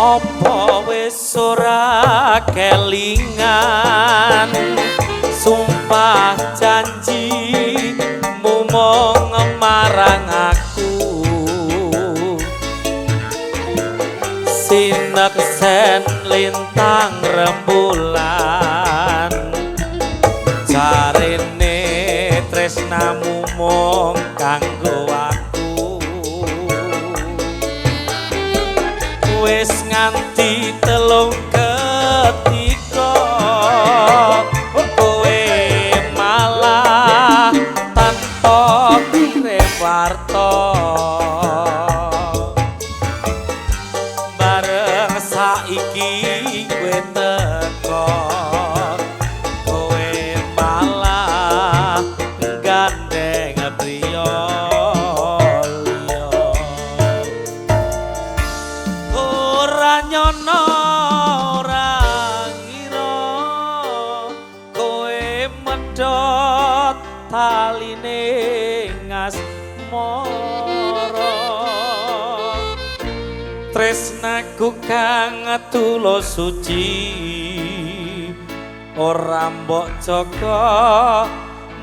Apa wis ora kelingan sumpah janji mumong marang aku sineksen lintang rembulan jarene tresnamu mung kanggo wis nganti telung ketika kowe malah tanpa kirim warta bareng saiki kowe teko kowe malah gandeng priya nyono ora ngira kowe medhot taline ngasmara tresnaku kang tulus suci ora mbok jaga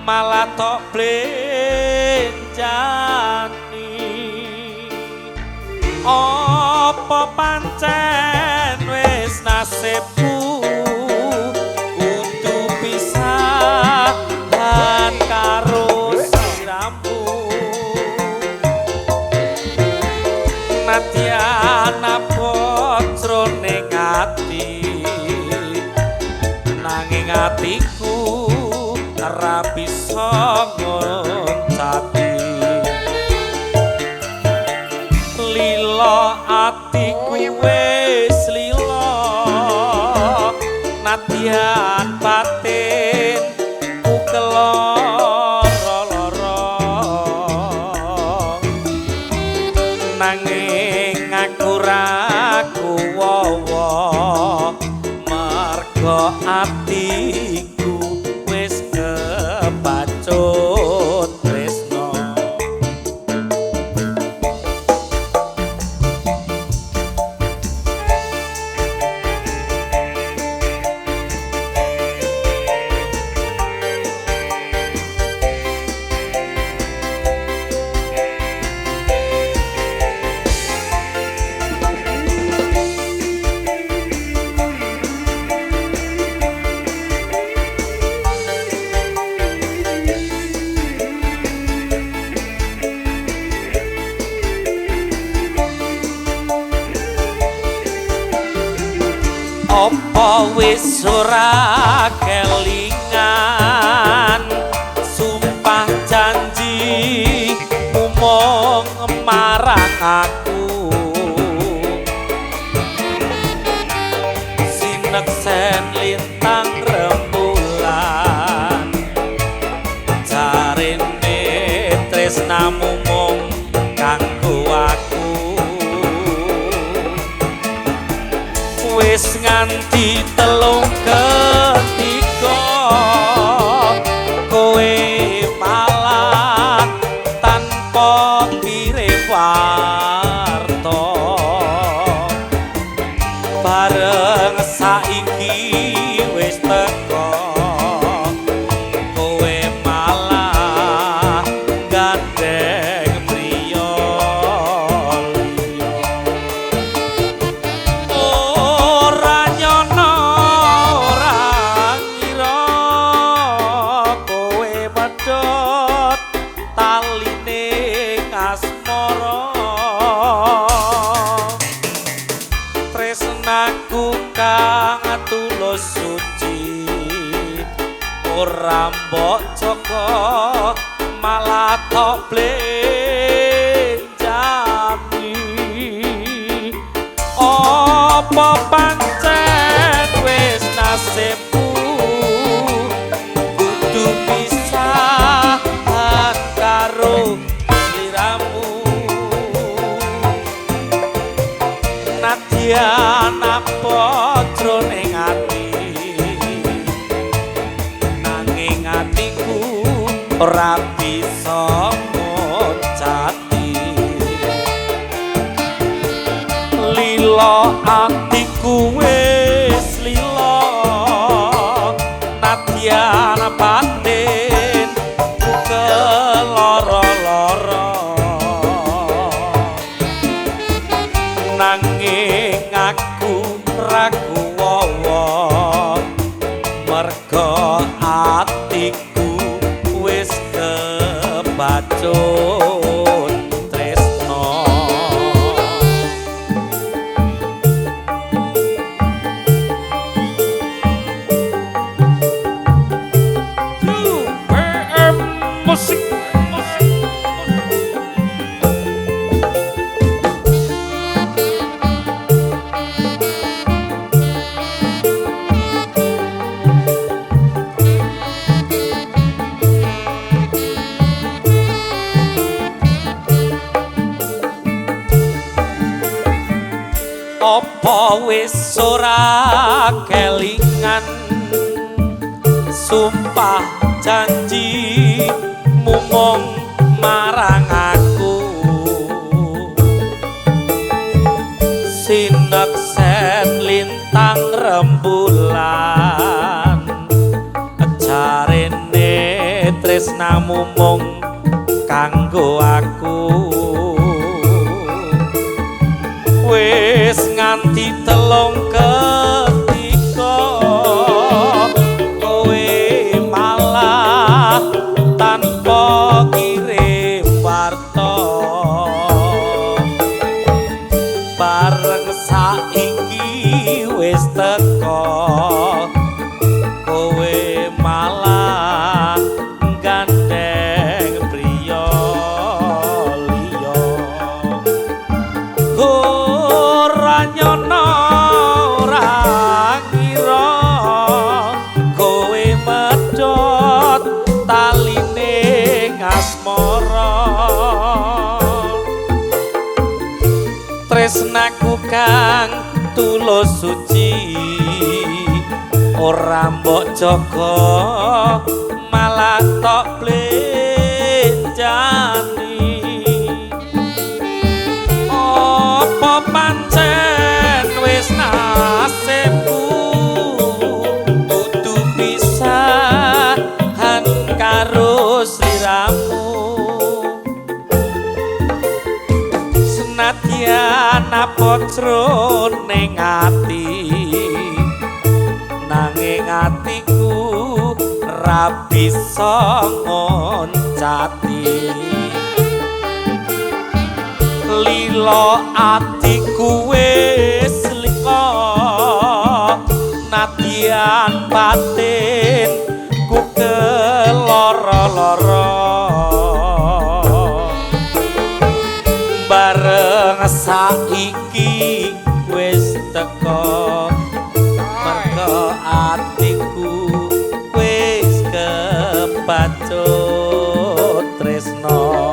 malah tok blenjani apa pancen wis nasibku kudu pisah lan karo siramu nadyan apa jroning ati nanging atiku ora bisa ngoncati lila atiku wis lila nadyan batin ku keloro-loro nanging aku ra kuwowo mergo atiku wis kebacut tresno apa wis ora kelingan sumpah janji mumong marang aku sineksen lintang rembulan jarene tresnamu mung kanggo aku wis nganti telung ketika kowe malah tanpa kirim warta bareng saiki wis teko kowe malah gandeng priya tresnaku kang tulus suci ora mbok jaga malah tok blenjani apa pancen wis nasibku kudu pisahan karo sliramu nadyan apa jroning ati nanging atiku ora bisa ngocati lila atiku wis lila nadyan batin ku keloro-loro nanging aku ragu wawa merga atiku wis kebacut tresno PM musik apa wis ora kelingan sumpah janji mumong marang aku sineksen lintang rembulan jarene tresnamu mung kanggo aku wis nganti telung ketika kowe malah tanpa kirim warta bareng saiki wis teko kowe malah gandeng priya liya nyono ora kira kowe medhot taline asmara tresnaku kang tulus suci ora mbok jaga malah tok blenjani apa pancen wis nasibku kudu pisahan karo sliramu senadyan apa jroning ati nanging atiku ra bisa ngoncati lila atiku wis lila nadyan batin ku keloro-loro bareng saiki wis teko merga atiku wis kebacut tresno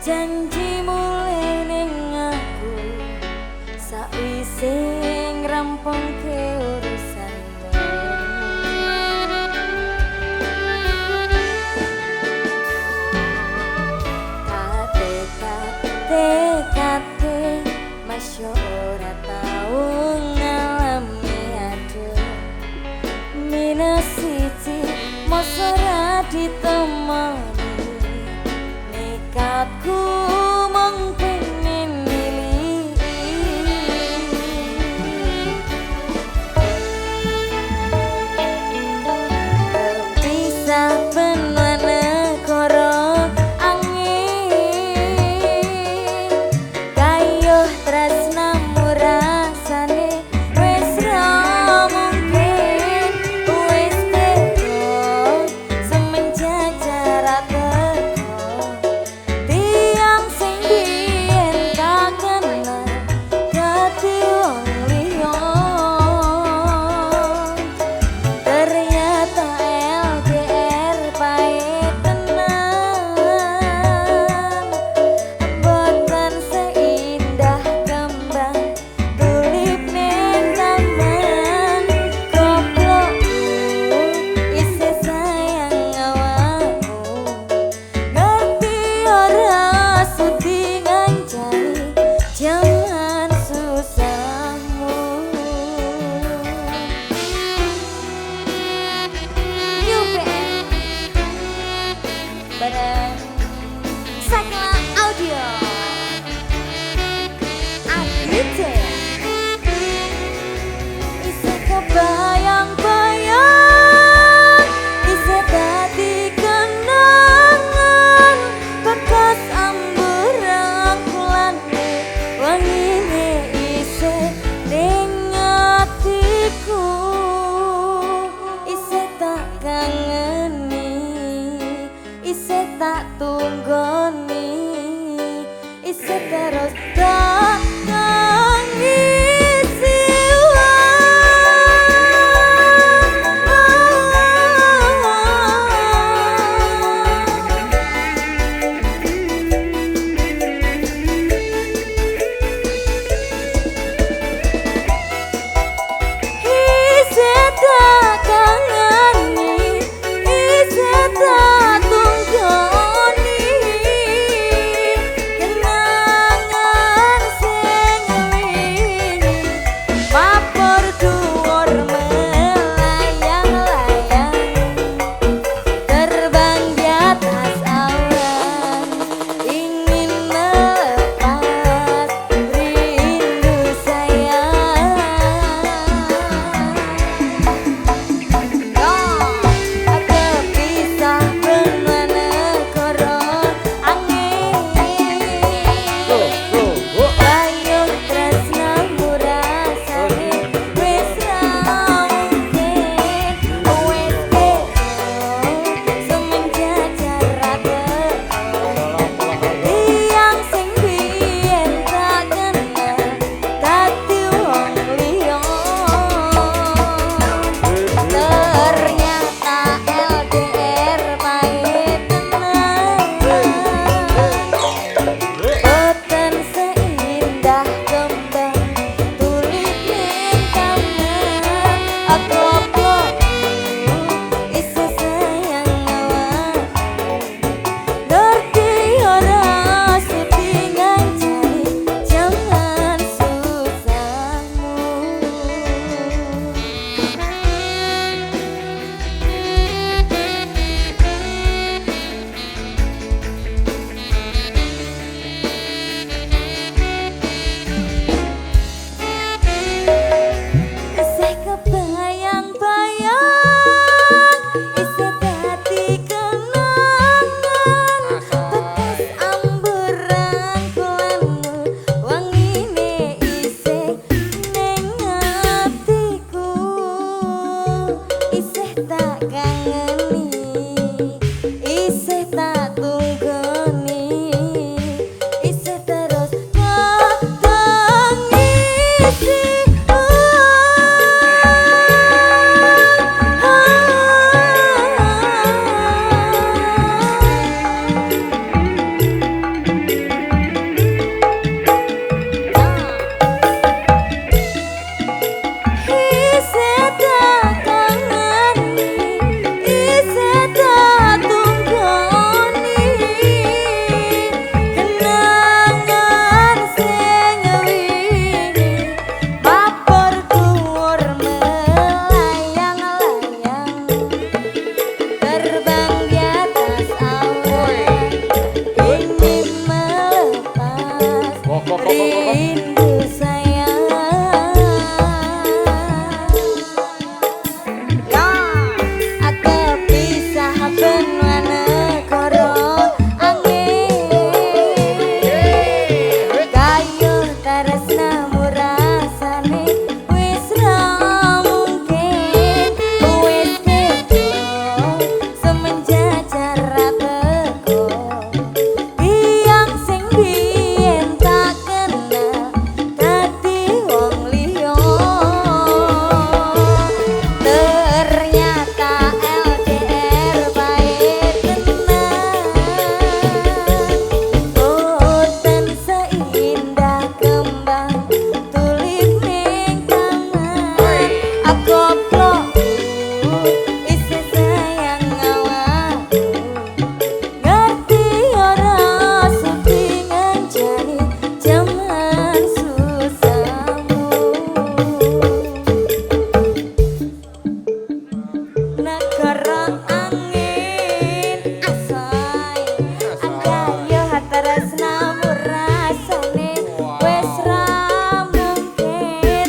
janji mulai ning aku sakwise ngrampungke urusan tekate masya ora tau ngalami aduh minus siji masa ora ditemoni nekatku mung pengen milih bisa benar negara Sakla Audio Adite Isi kebayang-bayang Isi dadi kenangan bekas amburan kulane wangine isi ning atiku isi tak kangeni isi tak tunggoni isi terus tak ngisi isi tak kangeni isi tak tunggoni kenangan asoy anggayo tresnamu rasane wis ra mungkin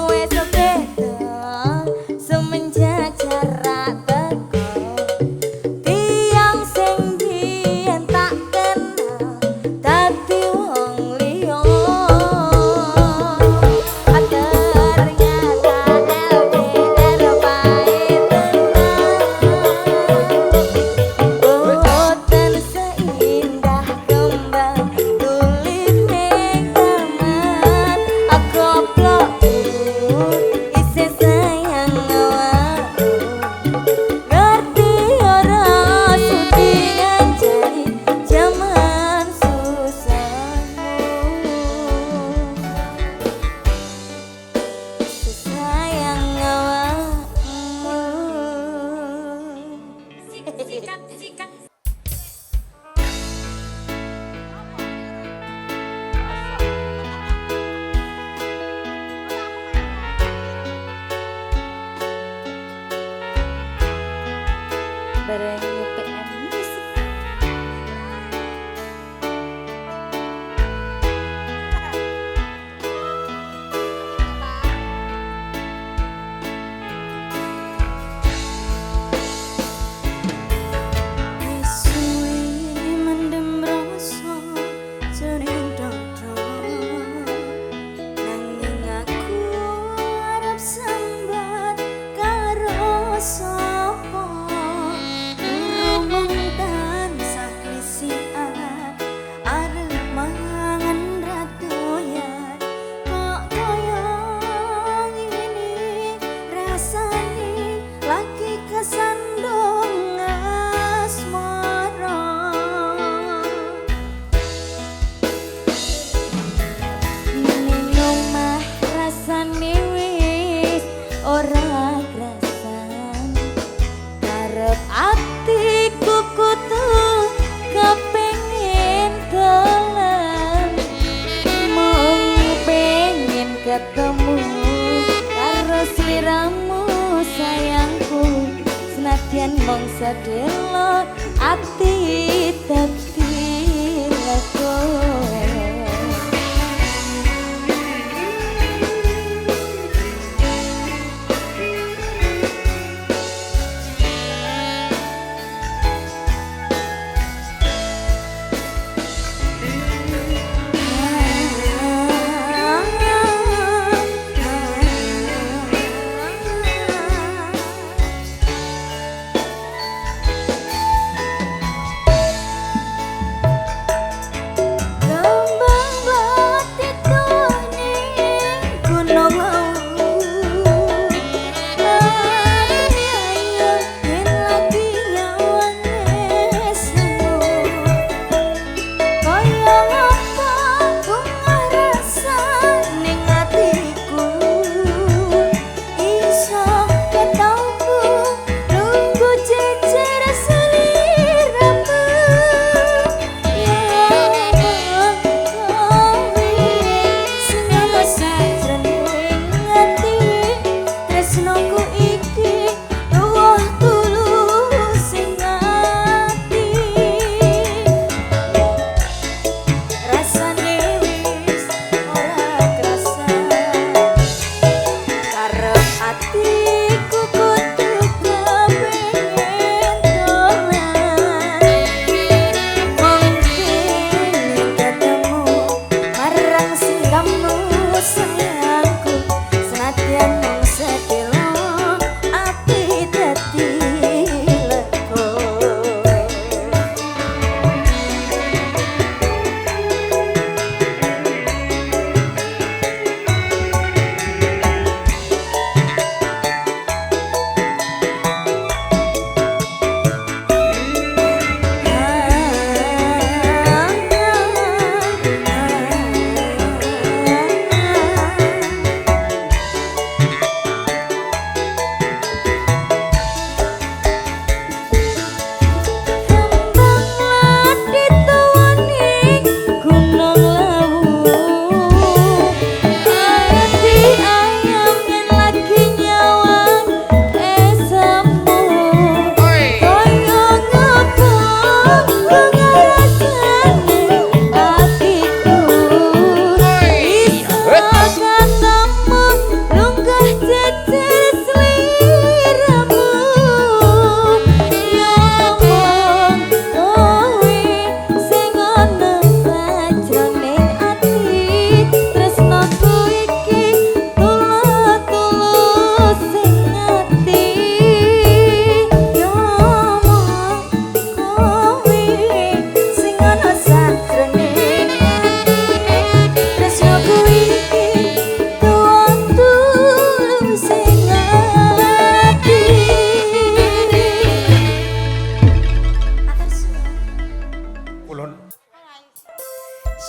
wis beda semenjak jarak teko tiyang sing biyen tak kenal dadi wong liya ternyata LDR pahit tenan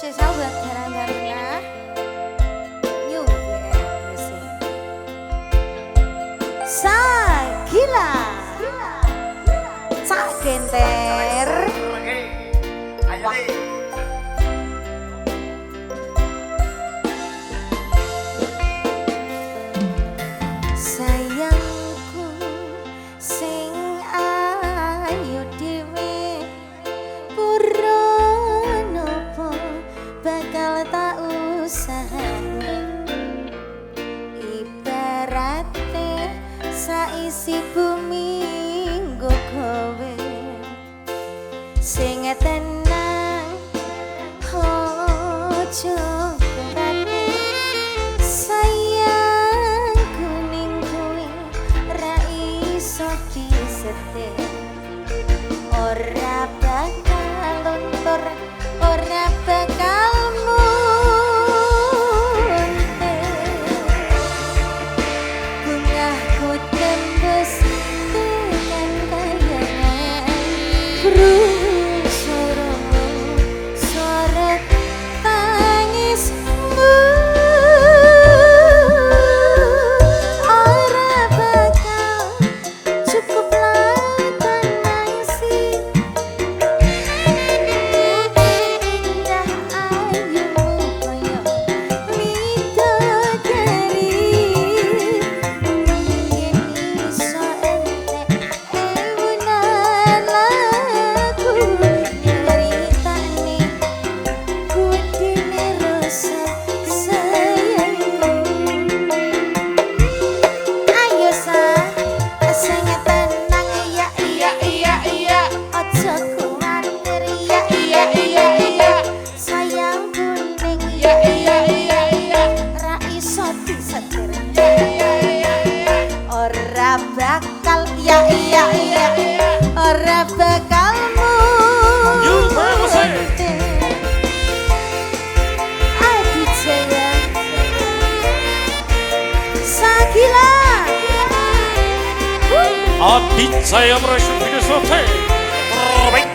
spesial buat Garang Taruna New Music Sagila Sak Genter sayangku sing ayu dhewe pura nopo bakal tak usahane ibarate saisi bumi nggo gawe sing tenang ojo kurane sayang kuning kuwi ra iso disetir ora bakal luntur ora bakal bungahku tembus dengan kayangan suara tangismu ora bakal cukup nangisi indah ayumu koyo widodari mungkin iso entek ewunan lagu nyeritani kudine rasa sayangku ayo sing tenang iya aja kuwatir iya sayang kuning ra iso disetir ora bakal iya ora bakal New Music. Adi Jaya Sagila Aditya Production Video Shooting terbaik.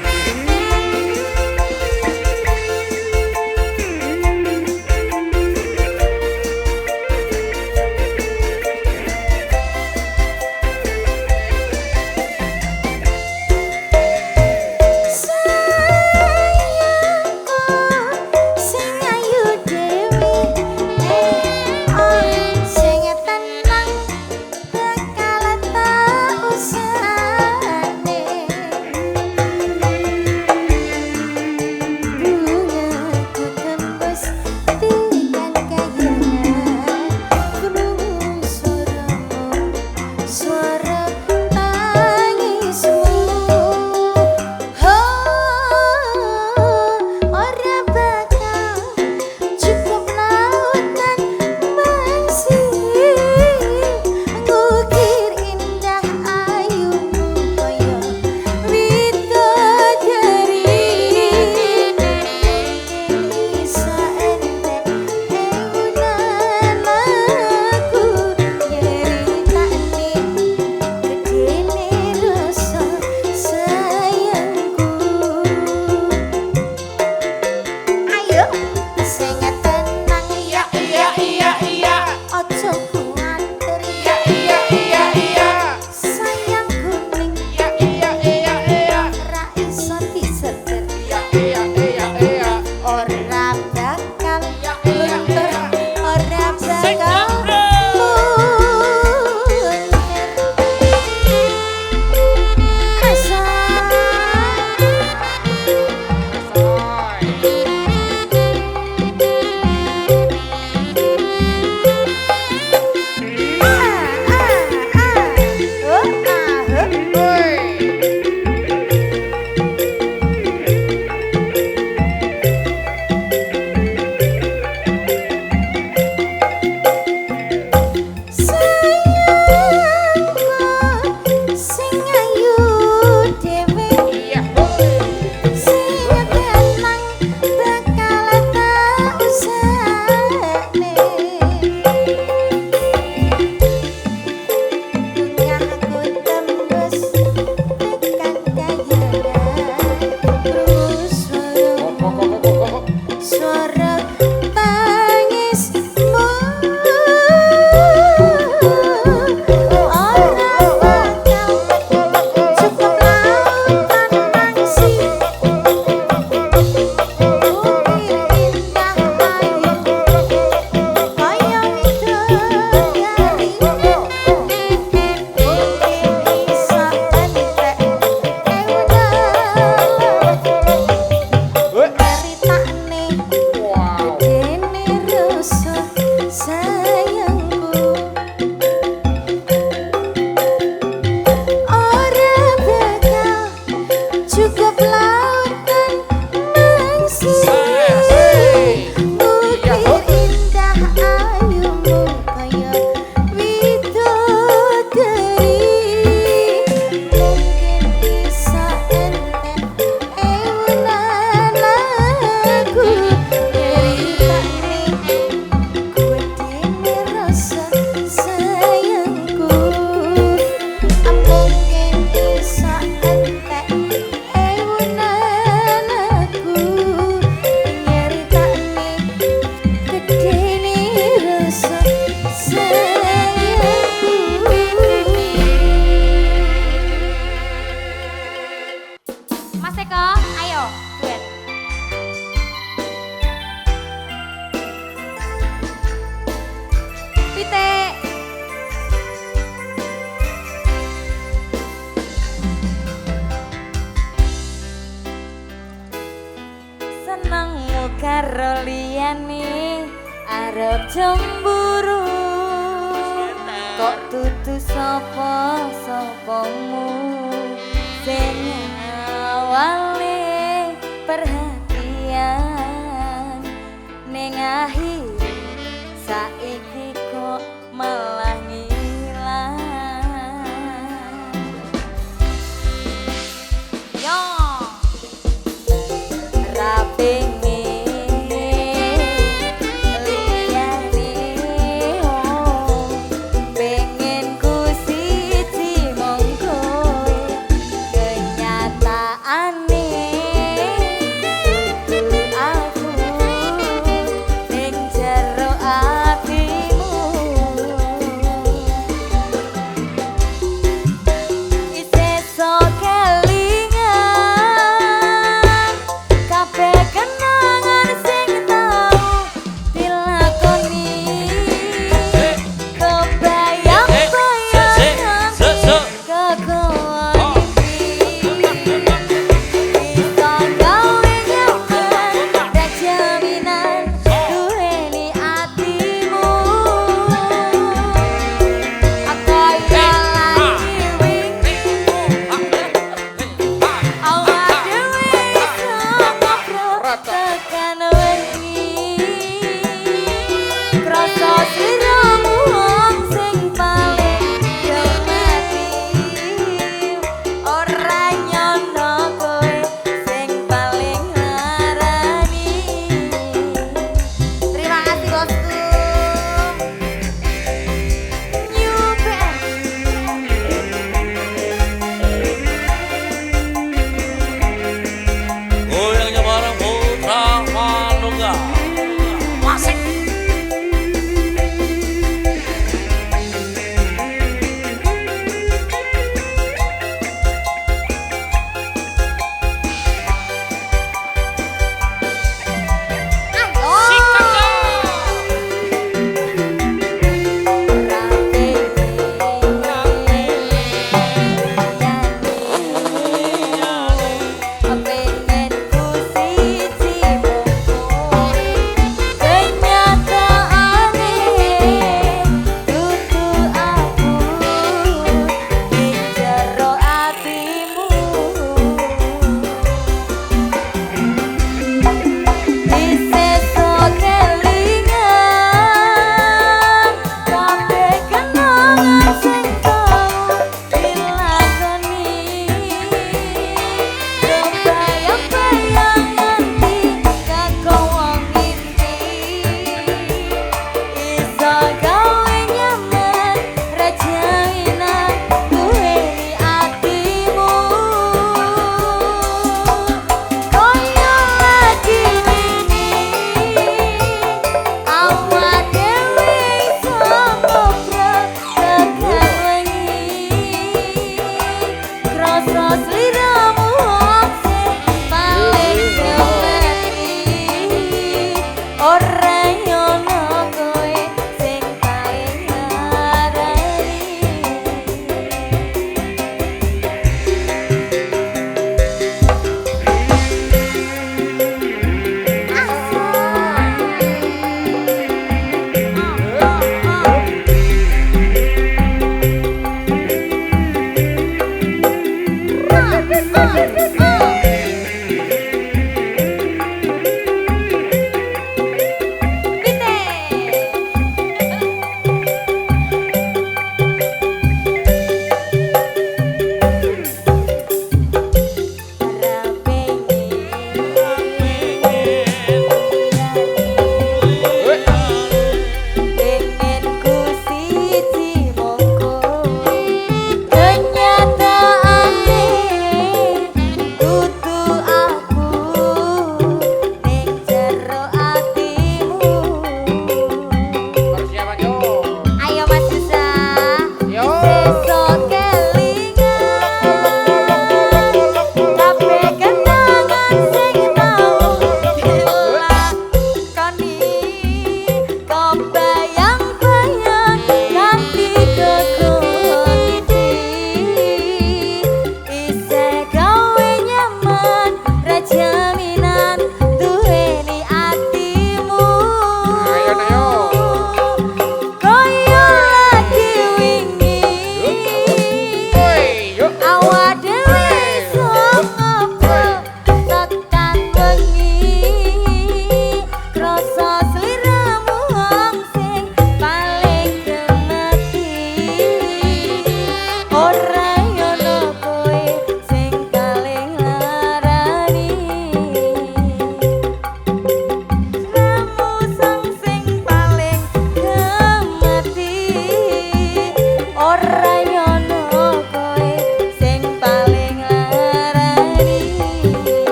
sayangku sing ayu dewi sing tenang bakal tak usahane ayo duet. Pitik. Senengmu karo liyane arep cemburu. Kok dudu sapa-sapamu sing awale perhatian ning akhir saiki kok malah ngilang. Yo raping aneh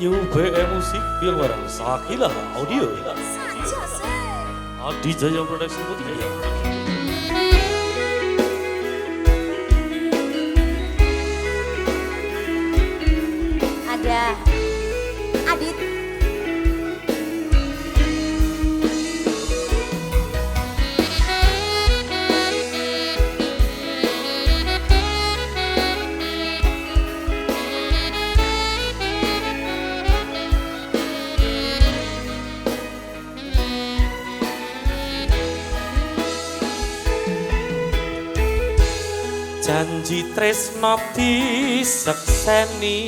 New BM Musik Biar Barang Sakila Audio Adi Jaya Production Putri Ada Adit Janji tresno disekseni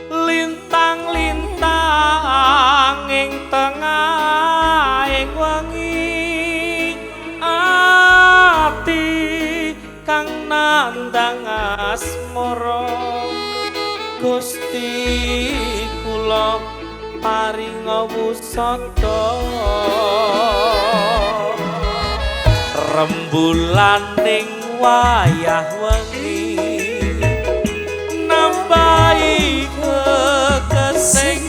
lintang-lintang ing tengahing wengi ati kang nandang asmara Gusti kula paringa wusada rembulaning wayah wengi nambahi kekesing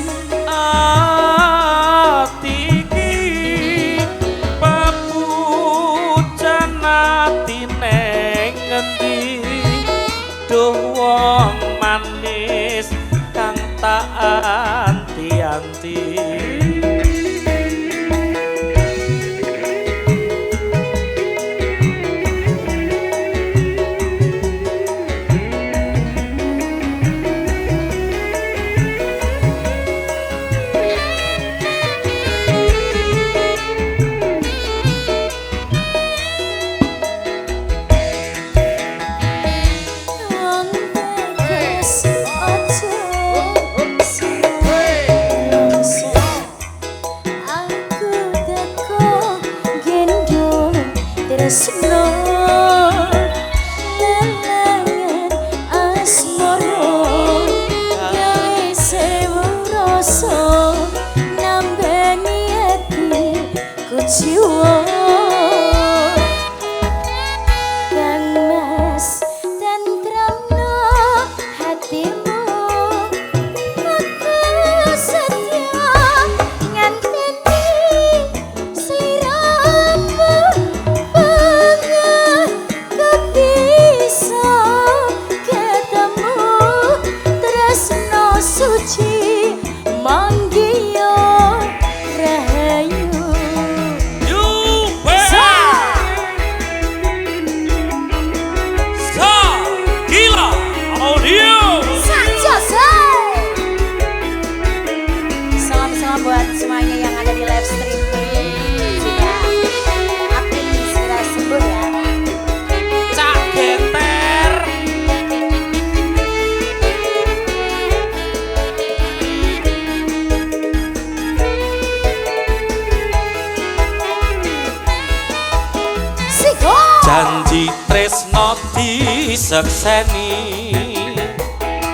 ati iki papujan ati neng ngendi duh wong manis kang tak anti-anti Tresno lelangan asmara gawe sewu rasa nambani ati ku jiwa Kang Mas tentramno hatimu aku setia nganteni sliramu suci manggiyo rahayu Sakila Audio Salam-salam buat semuanya yang ada di live streaming juga Api segera sembuh ya Cak Geter Janji tresno disekseni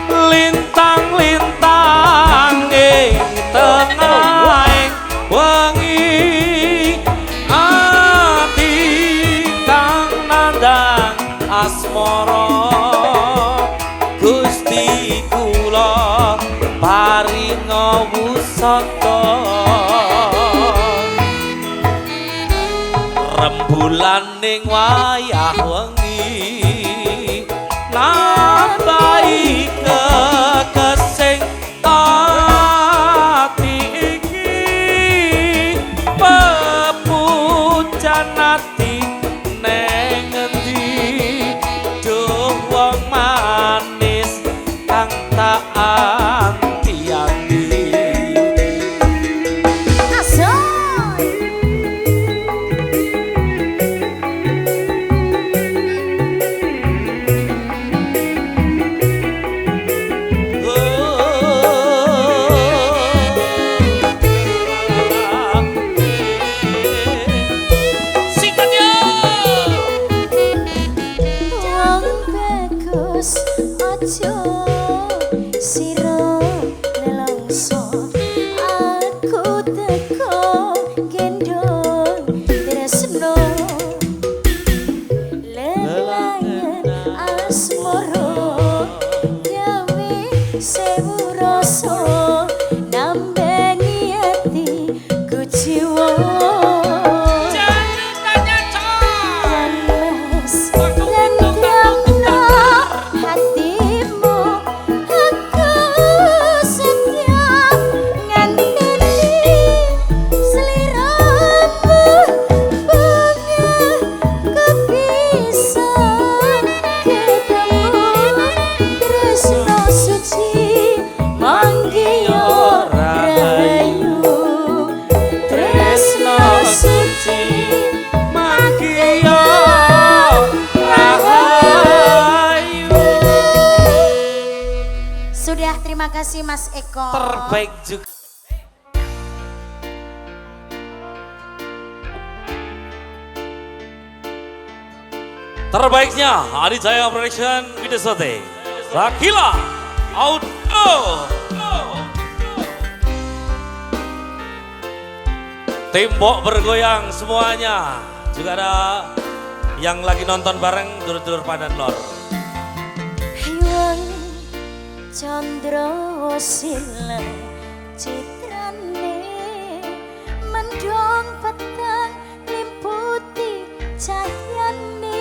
lintang-lintang ing tengahing wengi ati kang nandang asmara Gusti kula paringa wusada rembulaning wayah wengi nambahi kekesing ati iki pepujan ati neng endi duh wong manis kang tak anti-anti mongso aku teko gendong tresno lelayan asmoro gawe sewu rasa nambani ati ku jiwa Sudah, terima kasih Mas Eko. Terbaik juga. Terbaiknya Adijaya Production Widesote Rakila Audio. Tembok bergoyang semuanya. Juga ada yang lagi nonton bareng dulur-dulur Pandan Lor. Chandra sila citrane mendong petang limputi cahyane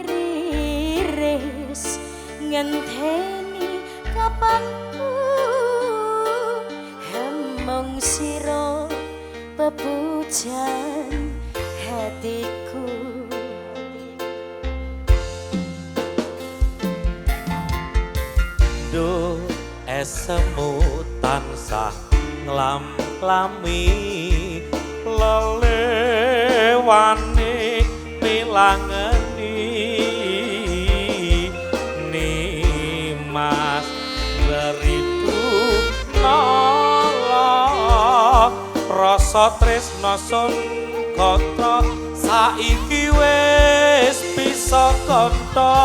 riris ngenteni kapanku hemong siro pepujan hatiku. Do esemu tansah nglam-lami lelewane milangeni ni mas beritu nala rasa tresno sun kata saiki wis bisa kanta.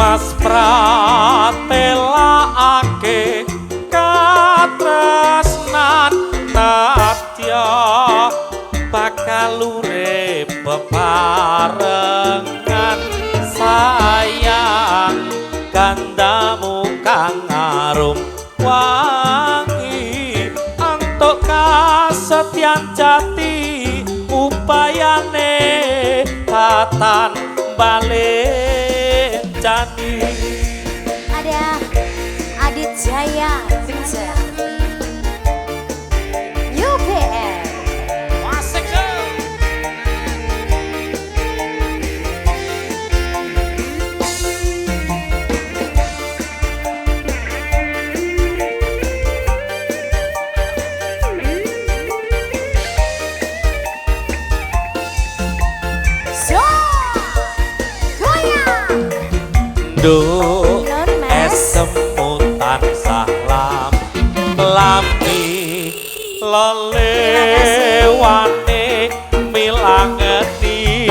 Mas pratelake katresnan natya bakal urip bebarengan sayang kandamu kang arum wangi antuk kasetyan jati upayane tatan balik Jani. Ada Adijaya Picture UPN Asik do esemu tansah lambi lelewane milangeni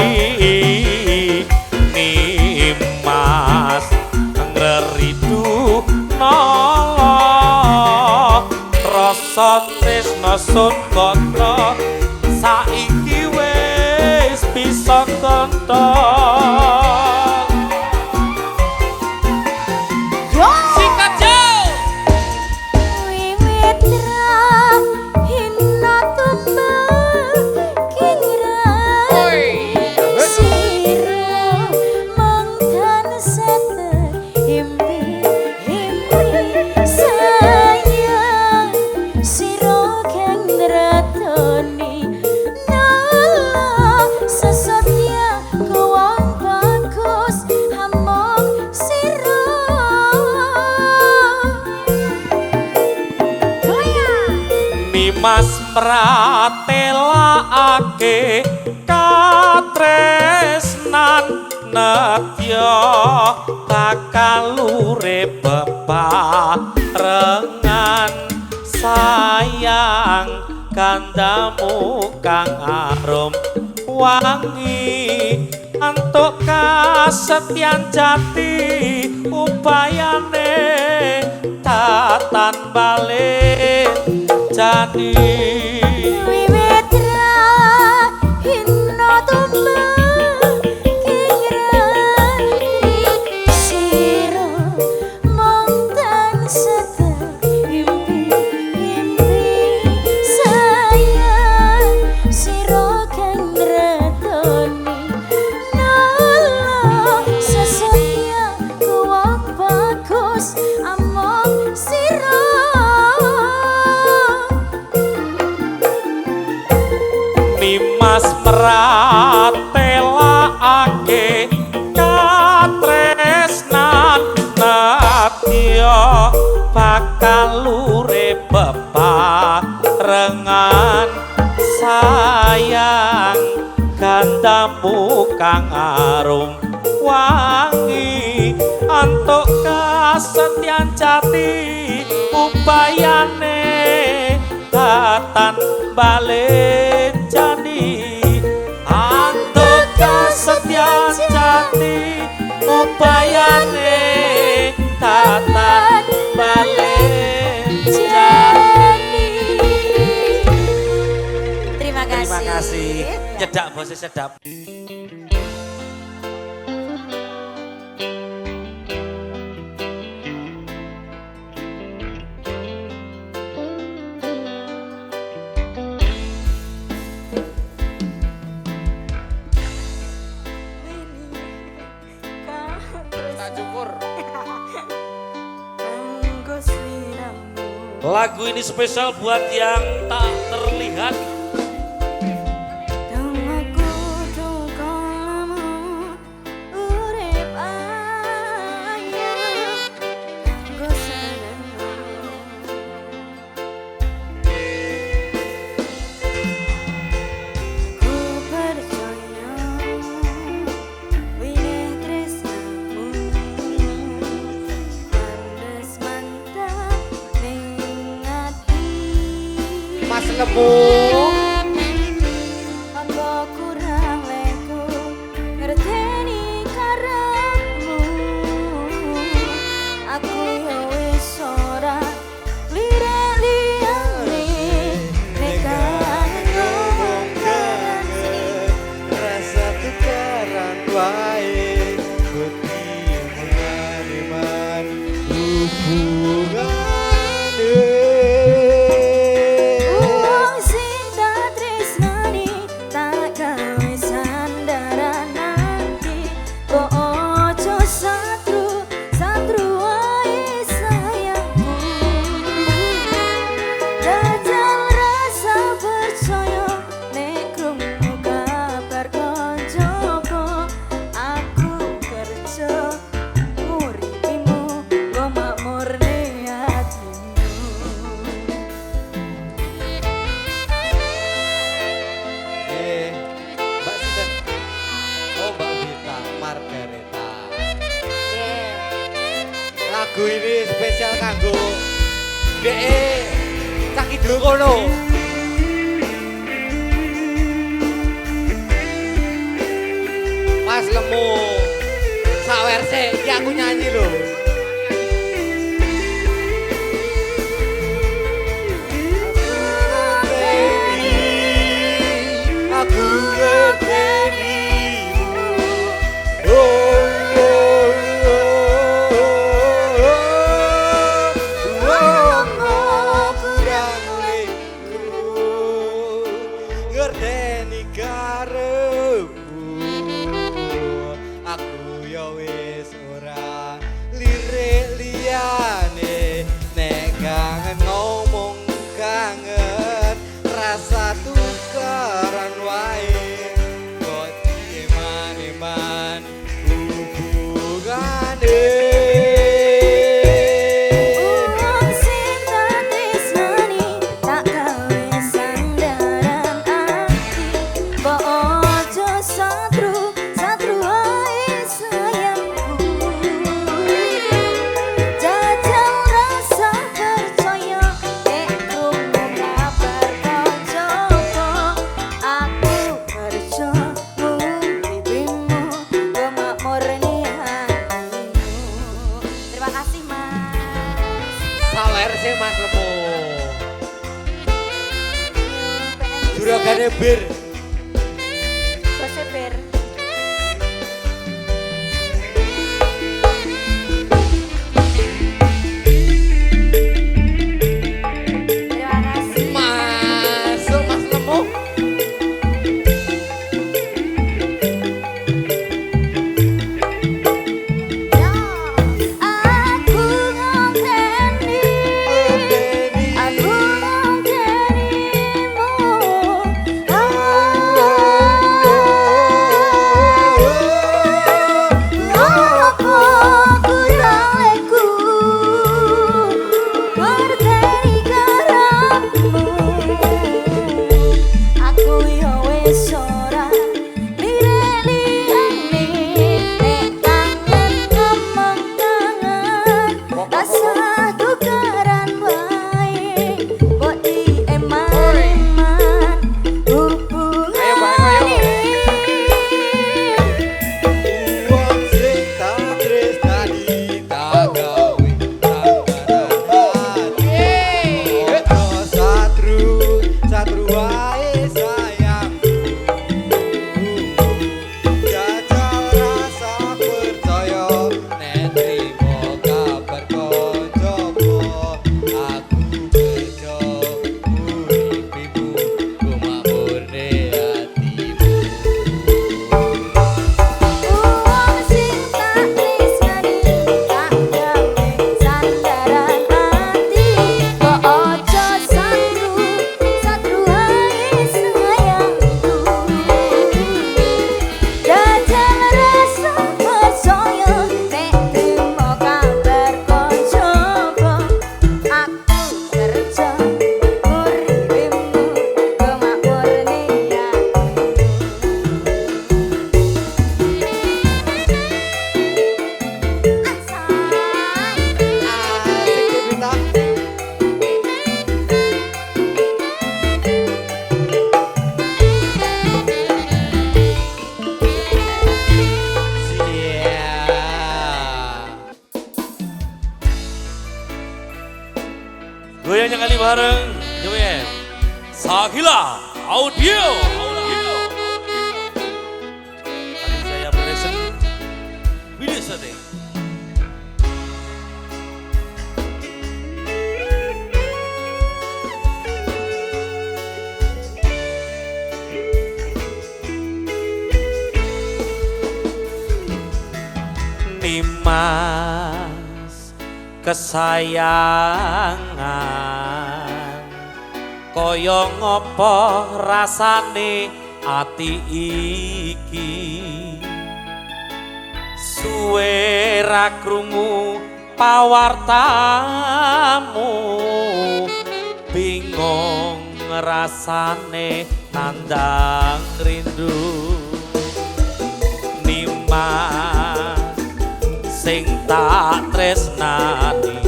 ni mas ngeridu nala rasa tresno sun kata saiki wis bisa kanta. Siro kang ratoni nala sesat mratelaake katresnan netya bakal urip bebarengan sayang kandamu kang arum wangi antuk kasetyan jati upayane tatan balik jadi wiwit hino tumbang kingirani siro mong tansah impi sayang siro kan retoni nolong sesetya kuwang bagus among siro Nimas mratelaake katresnan natya bakal urip bebarengan sayang gandamu kang arum wangi antuk kasetyan jati upayane tatan balik jadi antuk kasetyan jati upayane tatan balik jadi. Terima kasih. Terima kasih. Ya. Nyedak bosnya sedap. Lagu ini spesial buat yang tak terlihat. Mas Lemu apa kurang leku ngerteni karepmu aku ya wis ora liyane nek ngomong kangen rasa tukaran wae bukti menganeman hubungan lagu ini spesial kanggo Cak Kidul kono. Mas Lemu sawerse iki aku nyanyi lho. Aku ngerteni aku ya wis ora Mas Lemo. Juragane bir. Bose bir. Terima kasih. Masuk Mas Lemo. Aku ngenteni, aku ngentenimu. Apa kurangku ngenteni karamu. Aku yo wis ora liyane nek kangen ngomong kangen rasa tukaran wae mbok di eman-eman hubungan Wong sing tak tresnani tak gawe tanggaran hati. Ono satru wae sayangku. Jajal rasa percaya nek trimo kabar koncoku. Aku bejo uripimu gumakmurne atimu. Wong sing tak tresnani tak gawe sandaran ati kok aja satru wae sayangku jajal rasa percaya nek trimo kabar koncoku aku kerja uripimu gumakmurne Asik Bita. Goyangnya kali bareng, Jomen. Sakila Audio. Tadi saya production video syuting. Nimas kesayangan kaya ngopo rasane ati iki suwe ra krungu pawartamu bingung rasane nandang rindu Nimas sing tak tresnani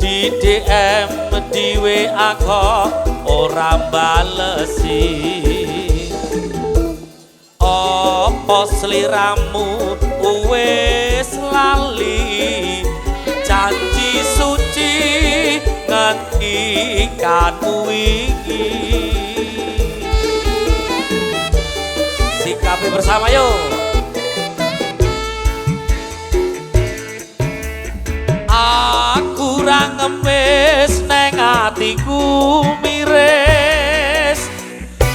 di DM di WA kok ora balesi apa sliramu wis lali janji suci ngendikanmu iki sikapi bersama yuk. Aku ra ngemis neng atiku miris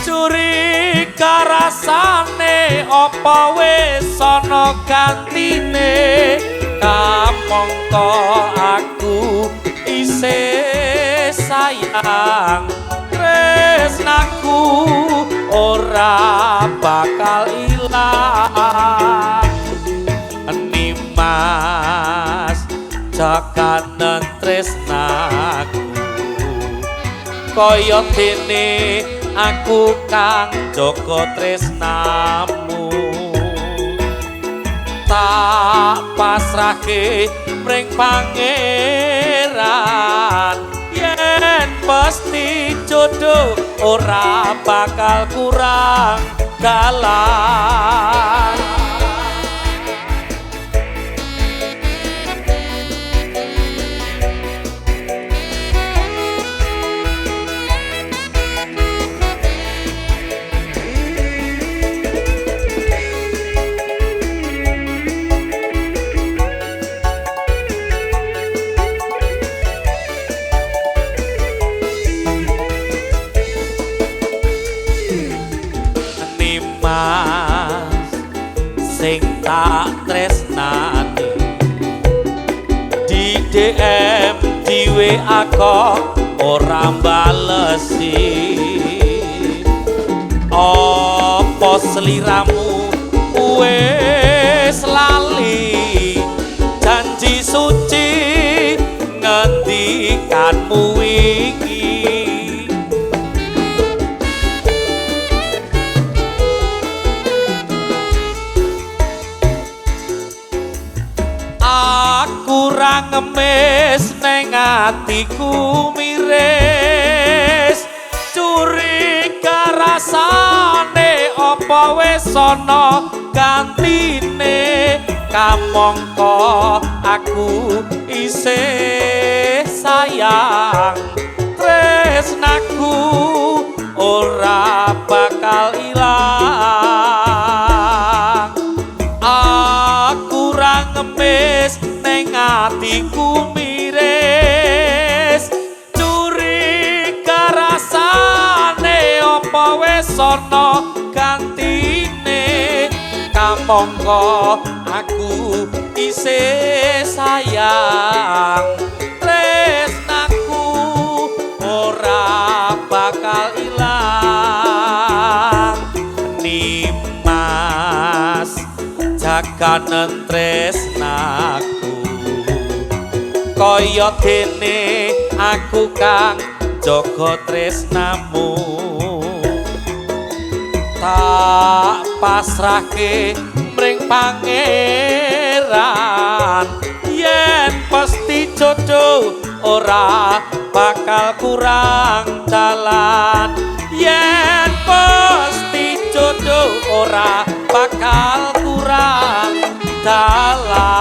curiga rasane apa wis ana gantine kamangka aku isih sayang tresnaku ora bakal ilang Nimas jakanen tresnaku kaya dene aku kang jaga tresnamu tak pasrahke mring pangeran yen pasti jodoh ora bakal kurang dalan Mas sing tak tresnani di DM di WA kok ora balesi apa sliramu wis lali janji suci ngendikanmu iki aku ra ngemis neng atiku miris curiga rasane apa wis ana gantine kamangka aku isih sayang tresnaku ora bakal ilang aku ra ngemis neng atiku miris curiga rasane apa wis ana gantine kamangka aku isih sayang tresnaku ora bakal ilang Nimas jaganen tresnaku kaya dene aku kang jaga tresnamu tak pasrahke mring pangeran yen pasti jodoh ora bakal kurang dalan yen pasti jodoh ora bakal kurang dalan.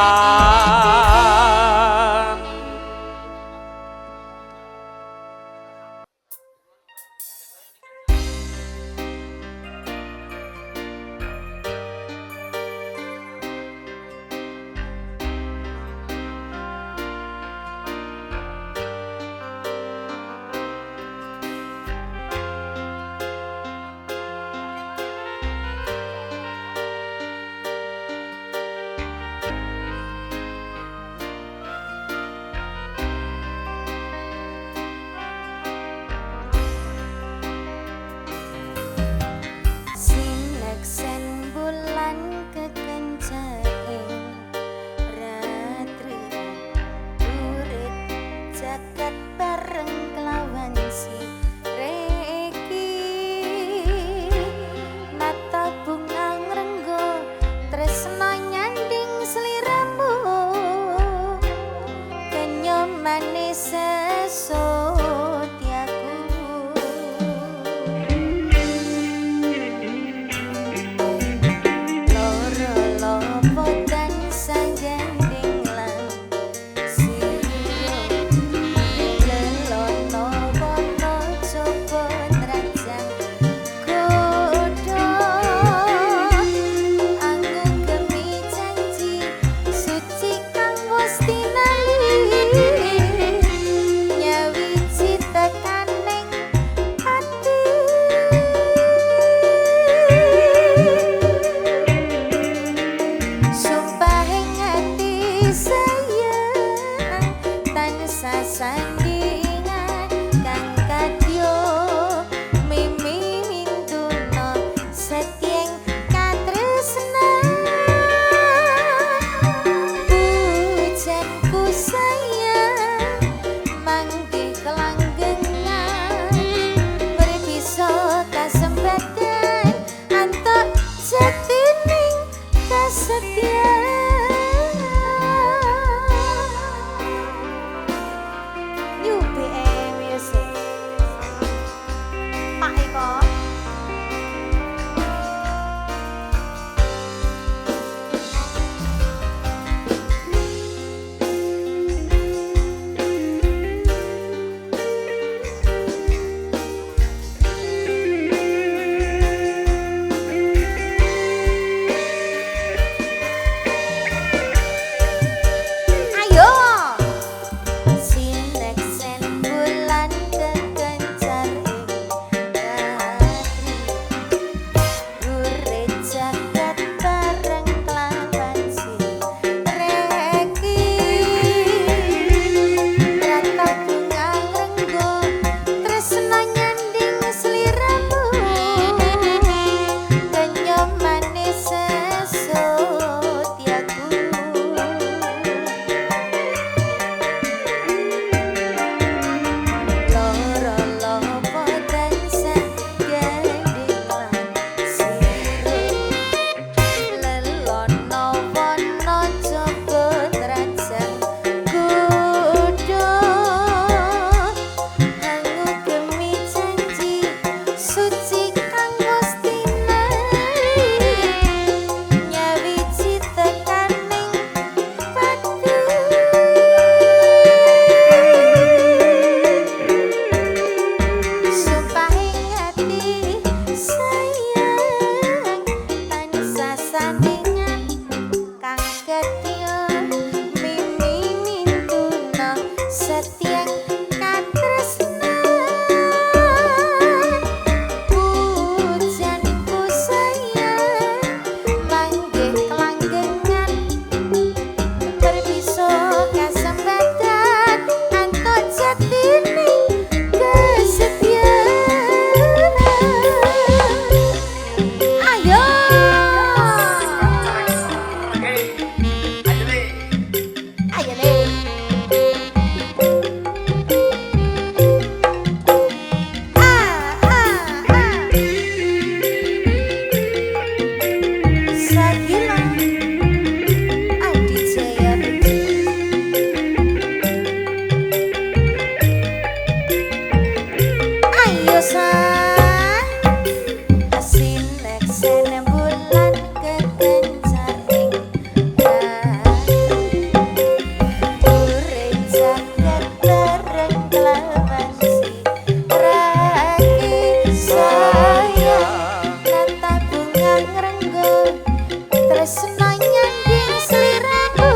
tresno nyanding sliramu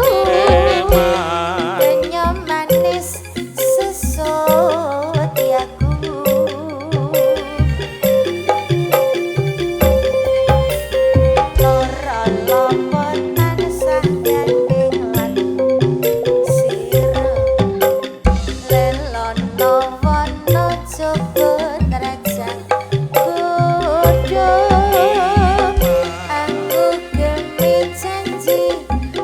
Denyo manis sesotyaku Loro lopo tansah nyanding lan sira Lelono wono coba derajat kudu Aku gemi janji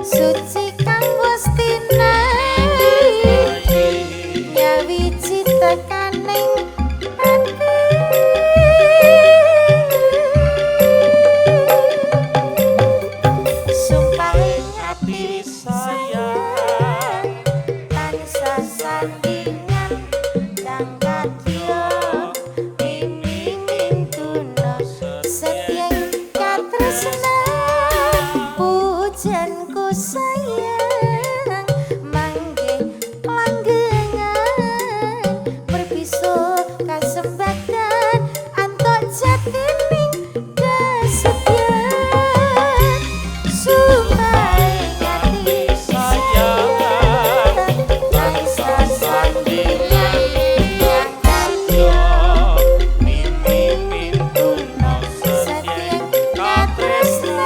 suci kang wastinai Nyawiji tekaning ati Sumpah ati sayang tansah sandingan kang kadya iming tuna setyeng katresnan pujanku sayang manggih langgengan berpiso kasembatan antuk jatining kesetiaan sumpah ati sayang tansah sandingan kang kadya iming tuna setyeng katresnan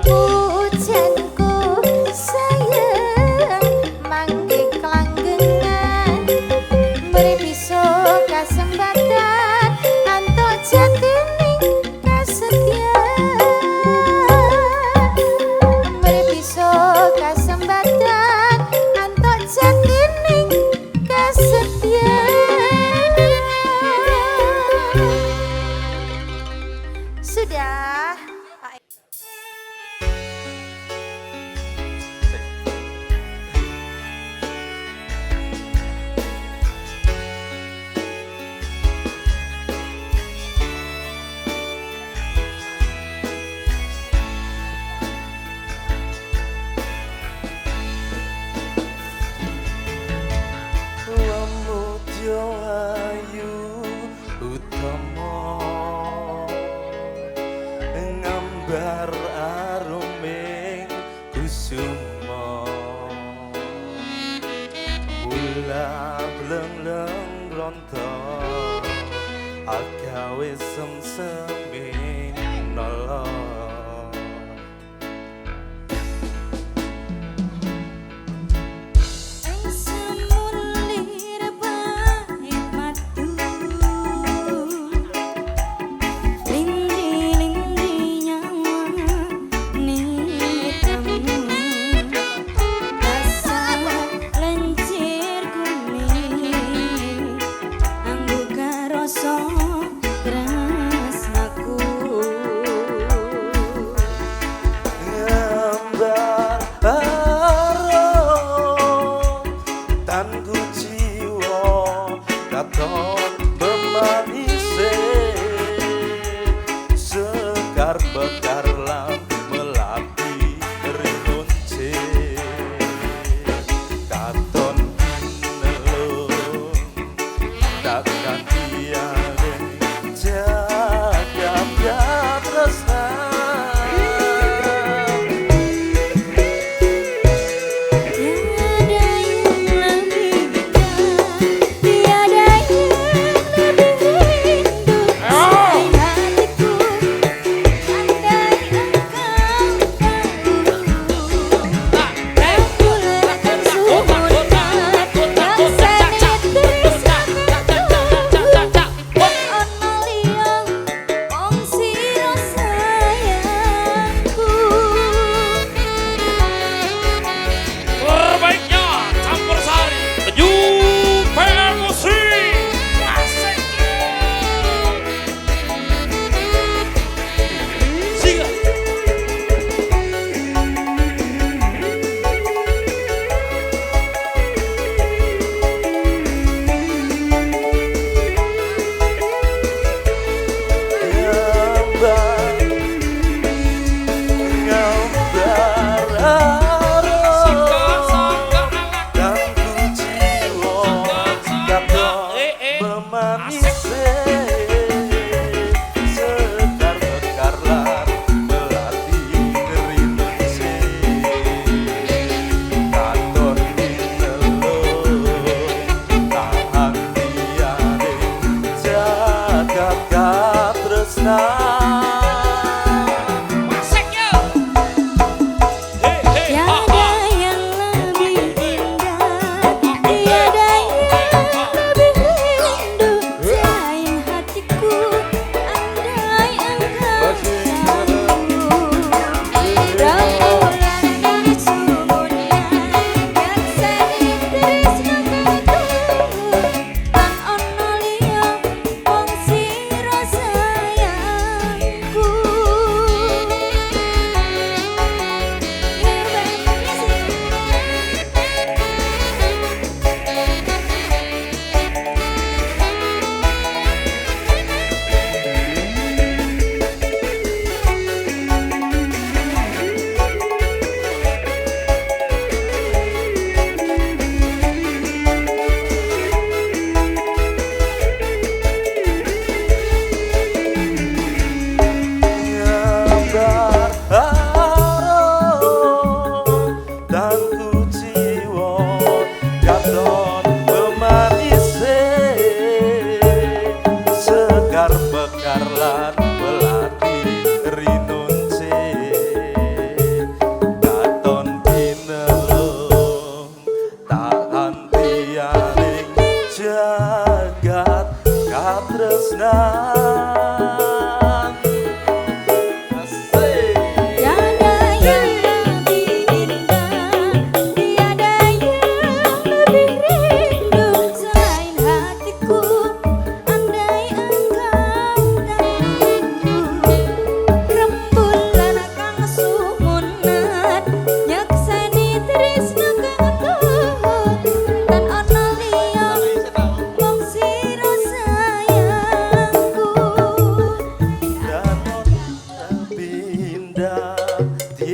pujanku sayang manggih kelanggengan mripiso kasembatan antuk jatining kesetiaan mripiso kasembatan antuk jatining kesetiaan sudah Pak Wamudya ayu utama ngambar aruming kusuma mula bleng-bleng rontok agawe semseming nolong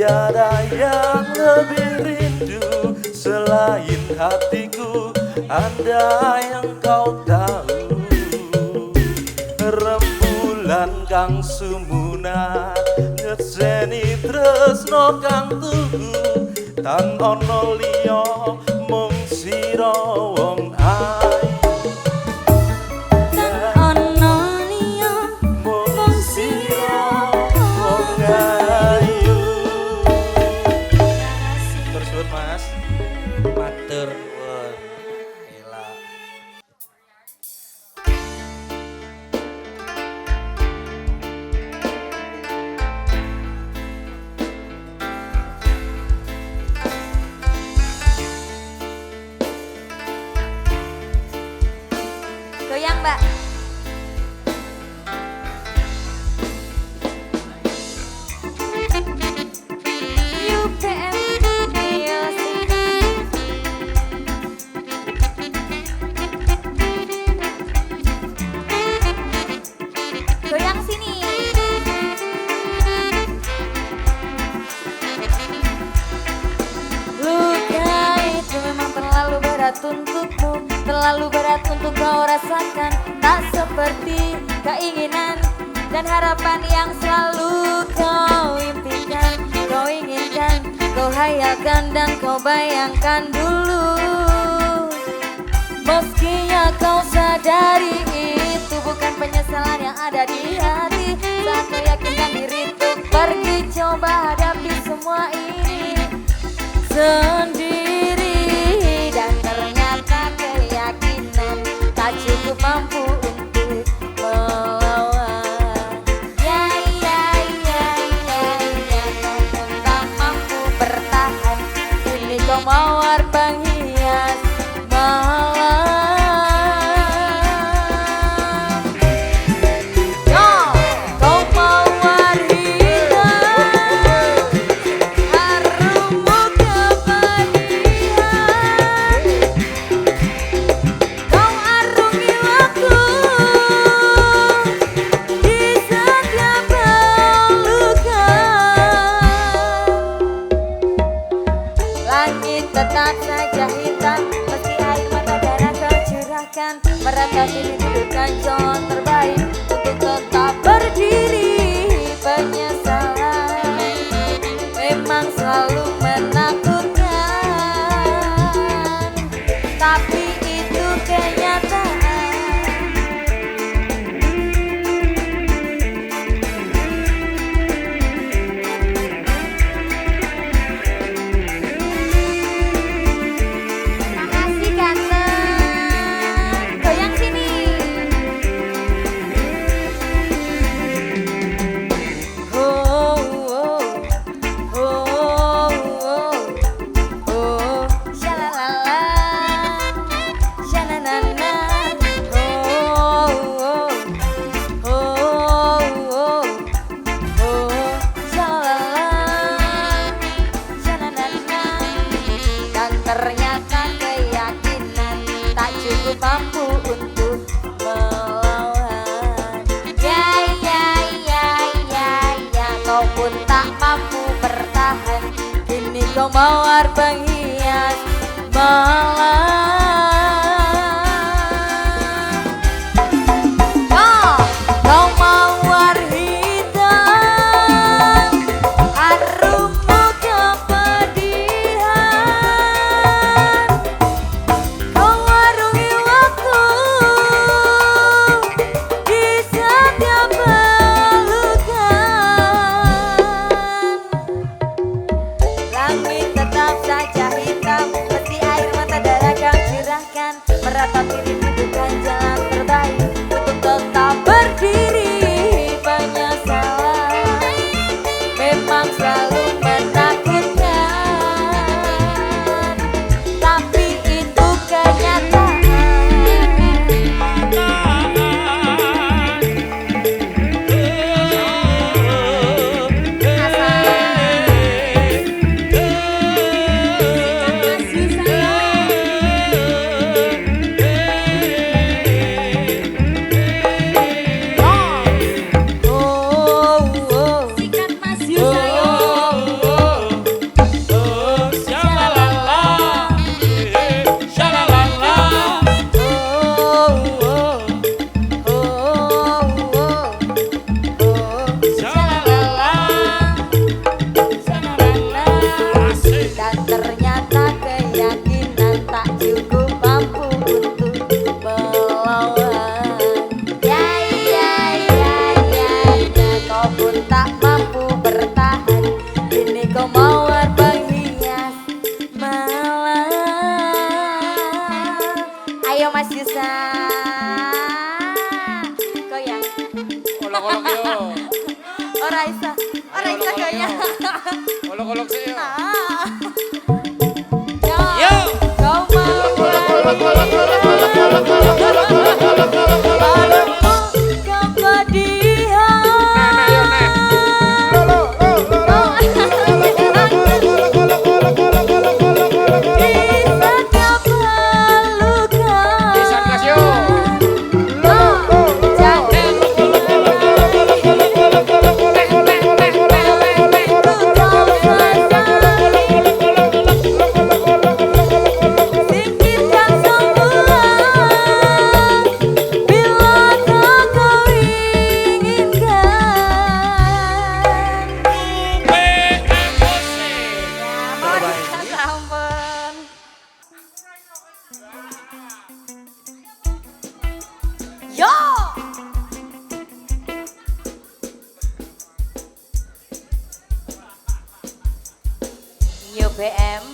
Tiada yang lebih rindu selain hatiku, andai yang kau tahu. Rembulan kang sumuna nyekseni tresno kang tuhu, tan ono liya mung sira wong ayu. Tan ono liya Mung sira wong ayu. Terus Mas, Matur nuwun. Gila. goyang Mbak. UPM Music. Goyang sini. Luka itu memang terlalu berat untukmu, terlalu berat untuk kau rasakan. Tak seperti keinginan dan harapan yang selalu kau impikan. Kau inginkan, kau hayalkan dan kau bayangkan dulu. Meskinya kau sadari itu bukan penyesalan yang ada di hati. Saat kau yakinkan diri untuk pergi, coba hadapi semua ini sendiri. Dan ternyata keyakinan tak cukup mampu untuk melawan. Ya, kau tak mampu bertahan. Ini kau mawar penghias malam. Kau mawar hitam, harummu kepedihan. Kau arungi waktu di setiap pelukan. Langit tetap saja hitam, meski air mata darah kau curahkan. Meratapi kedudukan jalan terbaik untuk tetap berdiri. Penyesalan memang selalu menakutkan, tapi itu kenyataan. Makasih ganteng. Goyang sini. Oh, oh, oh, oh, oh, shalalala, shananana. Oh, oh, oh, oh, shalalala, shananana. Dan ternyata keyakinan tak cukup mampu untuk melawan. Ya, kau pun tak mampu bertahan. Kini kau mawar penghias malam. Kau mawar hitam, harummu kepedihan. Kau arungi waktu di setiap pelukan. Langit tetap saja hitam, meski air mata darah kau curahkan. Ora iso kayaknya. Olok-olok sih. Ah. Yo. Kau mau Barengku kepedihan. Nah, yo nah. Pisan Mas yo. Yo! Yo BM.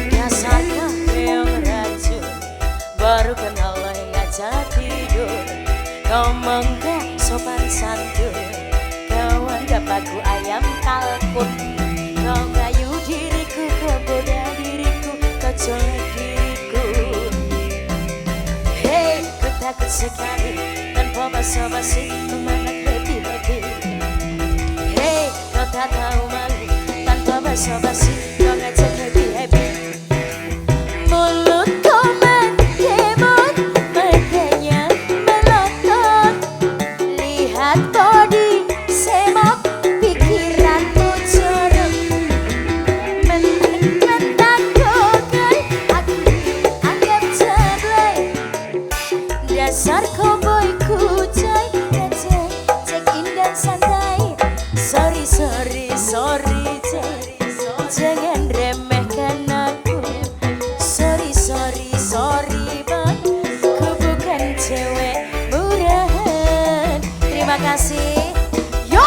Dasar yang racun, baru kenal aja tidur. Ngomong gak sopan santun, kau anggap aku ayam kalkun. Kau ngayu diriku, kau goda diriku, kau colek diriku. Hei, ku takut sekali tanpa basa-basi kemana happy-happy. Hei, kau tak tahu malu tanpa basa-basi kau ngajak happy-happy. Mulutku mendemut, matanya melotot. Lihat body, semok, pikiranmu jorok. Menakutkan aku anggap sebelah. Dasar cowboy kucai, receh, check in dan santai. Sorry, sorry, sorry, jangan remehkan aku. Sorry, sorry, sorry bang, ku bukan cewek murahan. Terima kasih. Yo!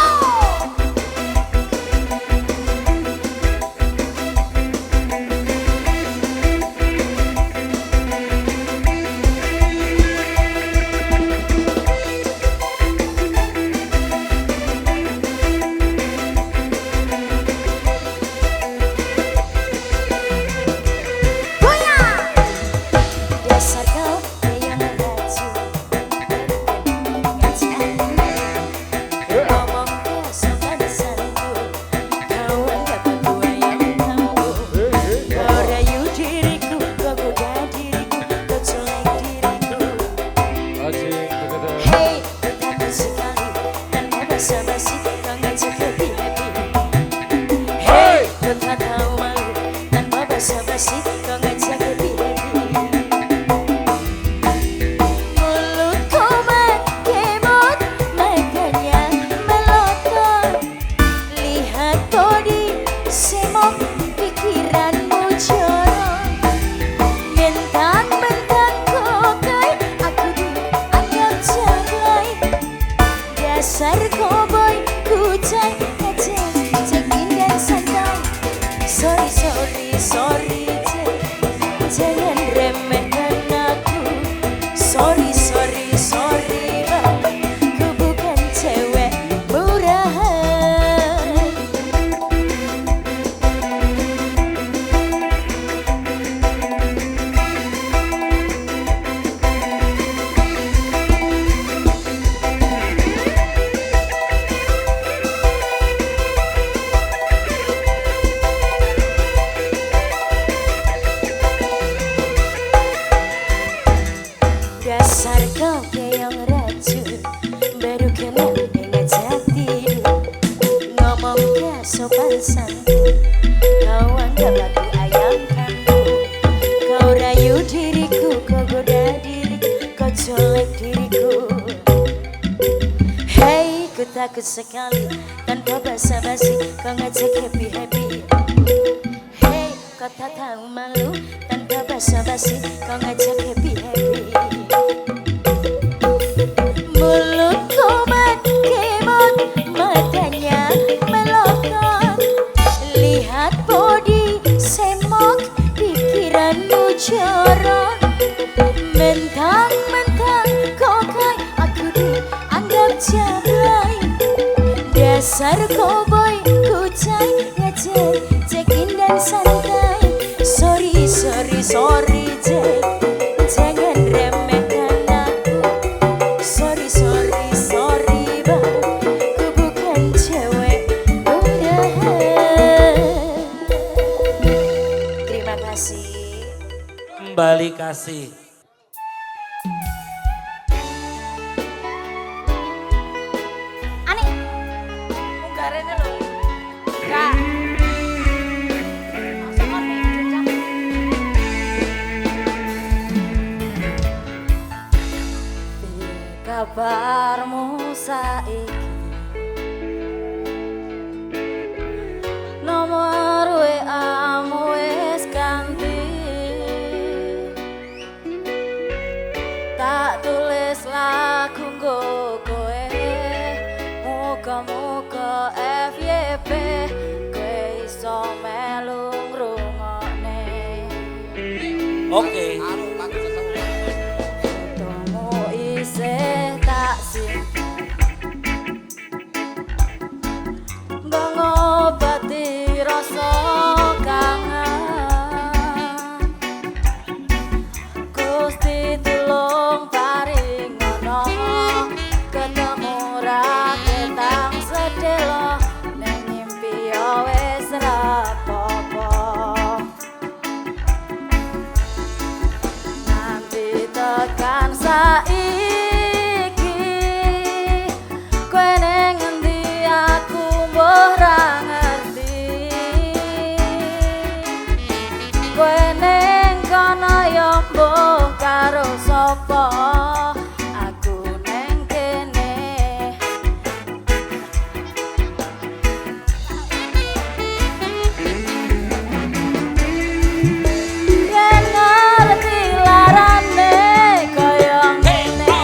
Goyang! Dasar kau yang racun, ngomong kau sopan santun, kau anggap aku ayam kampung. Kau rayu diriku, kau goda diriku, kau colek diriku. Hei, ku takut sekali tanpa basa-basi kau ngajak happy-happy. Hei, ku tak tahu malu tanpa basa-basi kau ngajak happy-happy. Mulutku mendemut, matanya melotot. Lihat body, semok, pikiranmu jorok. Mentang-mentang kokai, aku dianggap jablay. Dasar cowboy kucai, ngajak check-in dan santai. Sorry, sorry, sorry, jangan remehkan aku. Sorry, sorry, sorry bang, ku bukan cewek murahan. Dasar kau yang racun, baru kenal ngajak tidur. Ngomong gak sopan santun, kau anggap aku ayam kampung. Kau rayu diriku, kau goda diriku, kau colek diriku. Hei, ku takut sekali tanpa basa-basi kau ngajak happy-happy. Hei, kau tak tahu malu. Tanpa basa-basi kau ngajak happy-happy. Mulutku mengkimot, matanya melotot. Lihat body semok, pikiranmu jorok. Mentang-mentang kau kai, aku dianggap jablay. Dasar cowboy kucai, ngajak check-in dan santai. Sorry, sorry, sorry, Jack, jangan remehkan aku. Sorry, sorry, sorry, bang, ku bukan cewek udahan. Terima kasih. Kembali kasih. Ani, mungkarnya lo. Kak. Langsung on nih, cocok. Piye kabarmu saiki? Nomor WA-mu wis ganti. Tak tulis lagu nggo kowe, muga-muga FYP kowe iso melu ngrungokne. Oke. Fotomu isih tak simpen, nggo ngobati rasa kangen. Gusti tulung paringono, ketemu ra ketang sedelo, ning ngimpi yo wis rapopo. Nanti tekan saiki, kowe ning endi aku mbuh ra ngerti. Kowe ning kono yo mbuh karo sapa, aku ning kene. Yen ngerti larane kaya ngene,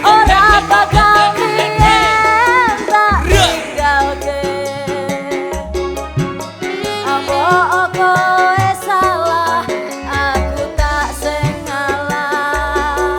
ora bakal biyen tak tinggalke. Ambok kowe salah, aku tak sing ngalah.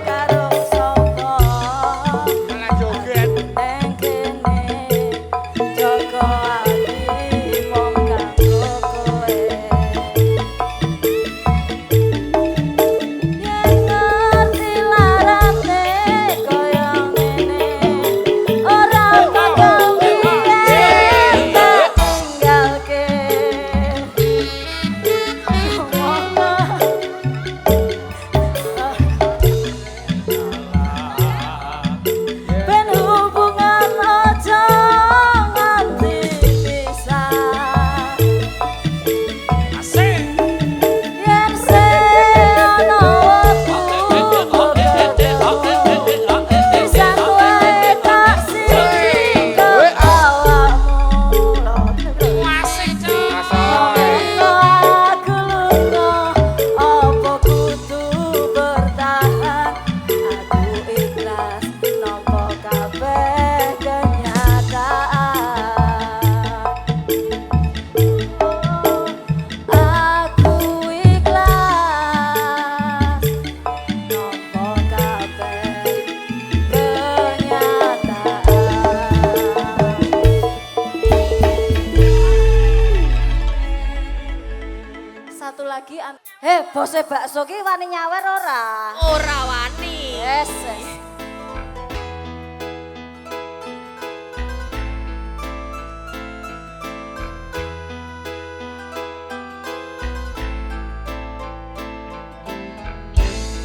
karo sapa Malah joget. neng kene Joko ati mong kanggo kowe yen ngerti larane kaya ngene ora bakal biyen tak tinggalke ben hubungan aja nganti pisah Asik. yen ono wektu bisa kowe tak singkep awakmu aku lunga apa kudu bertahan aku ikhlas nampa kabeh kenyataan aku ikhlas nampa kabeh kenyataan satu lagi bose bakso ki wani nyawer ora? Ora wani. Yes.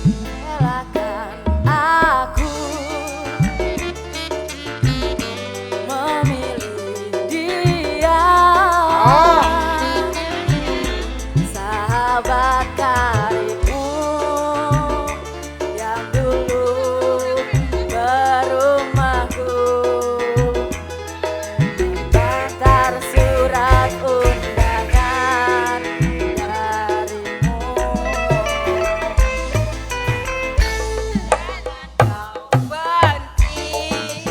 Relakan aku memilih dia sahabat karibmu yang dulu berumahku mengantar surat undangan darimu kau benci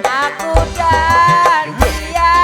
aku dan dia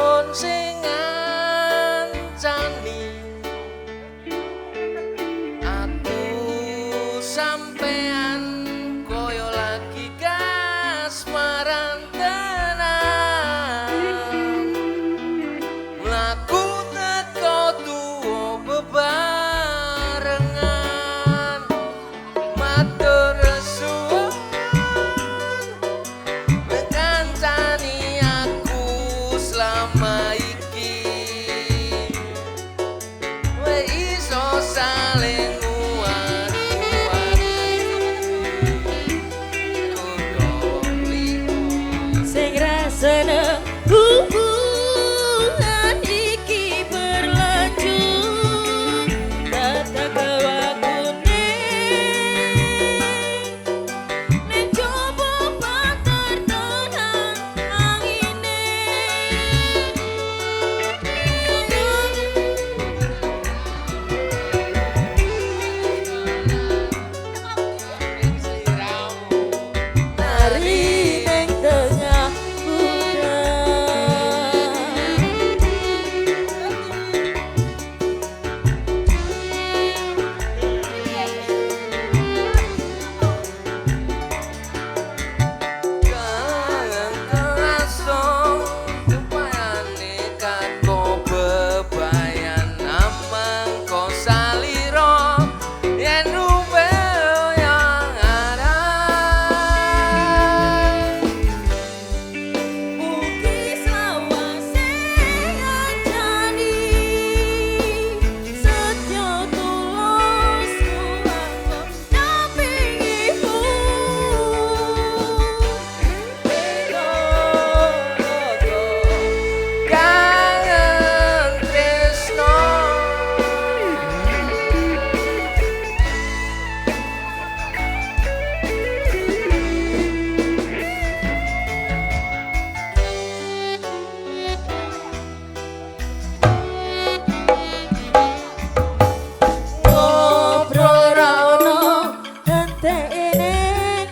sampun sing ngancani aku sampean koyo lagi kasmaran tenan mlaku teko tuwa bebarengan matur suwun kancani aku selama iki we iso saling Sing rasane hubungan iki berlanjut Tata kewakune Nek coba pater tenan angine Nari ning tengah Jangan kerasong upayane kako bebayan amang ko saliro yen rupel yang ada Mugi selawase ngancani Setyo tulus kuwanggo dampingimu kangen tresno Ngobrol ra ono hentene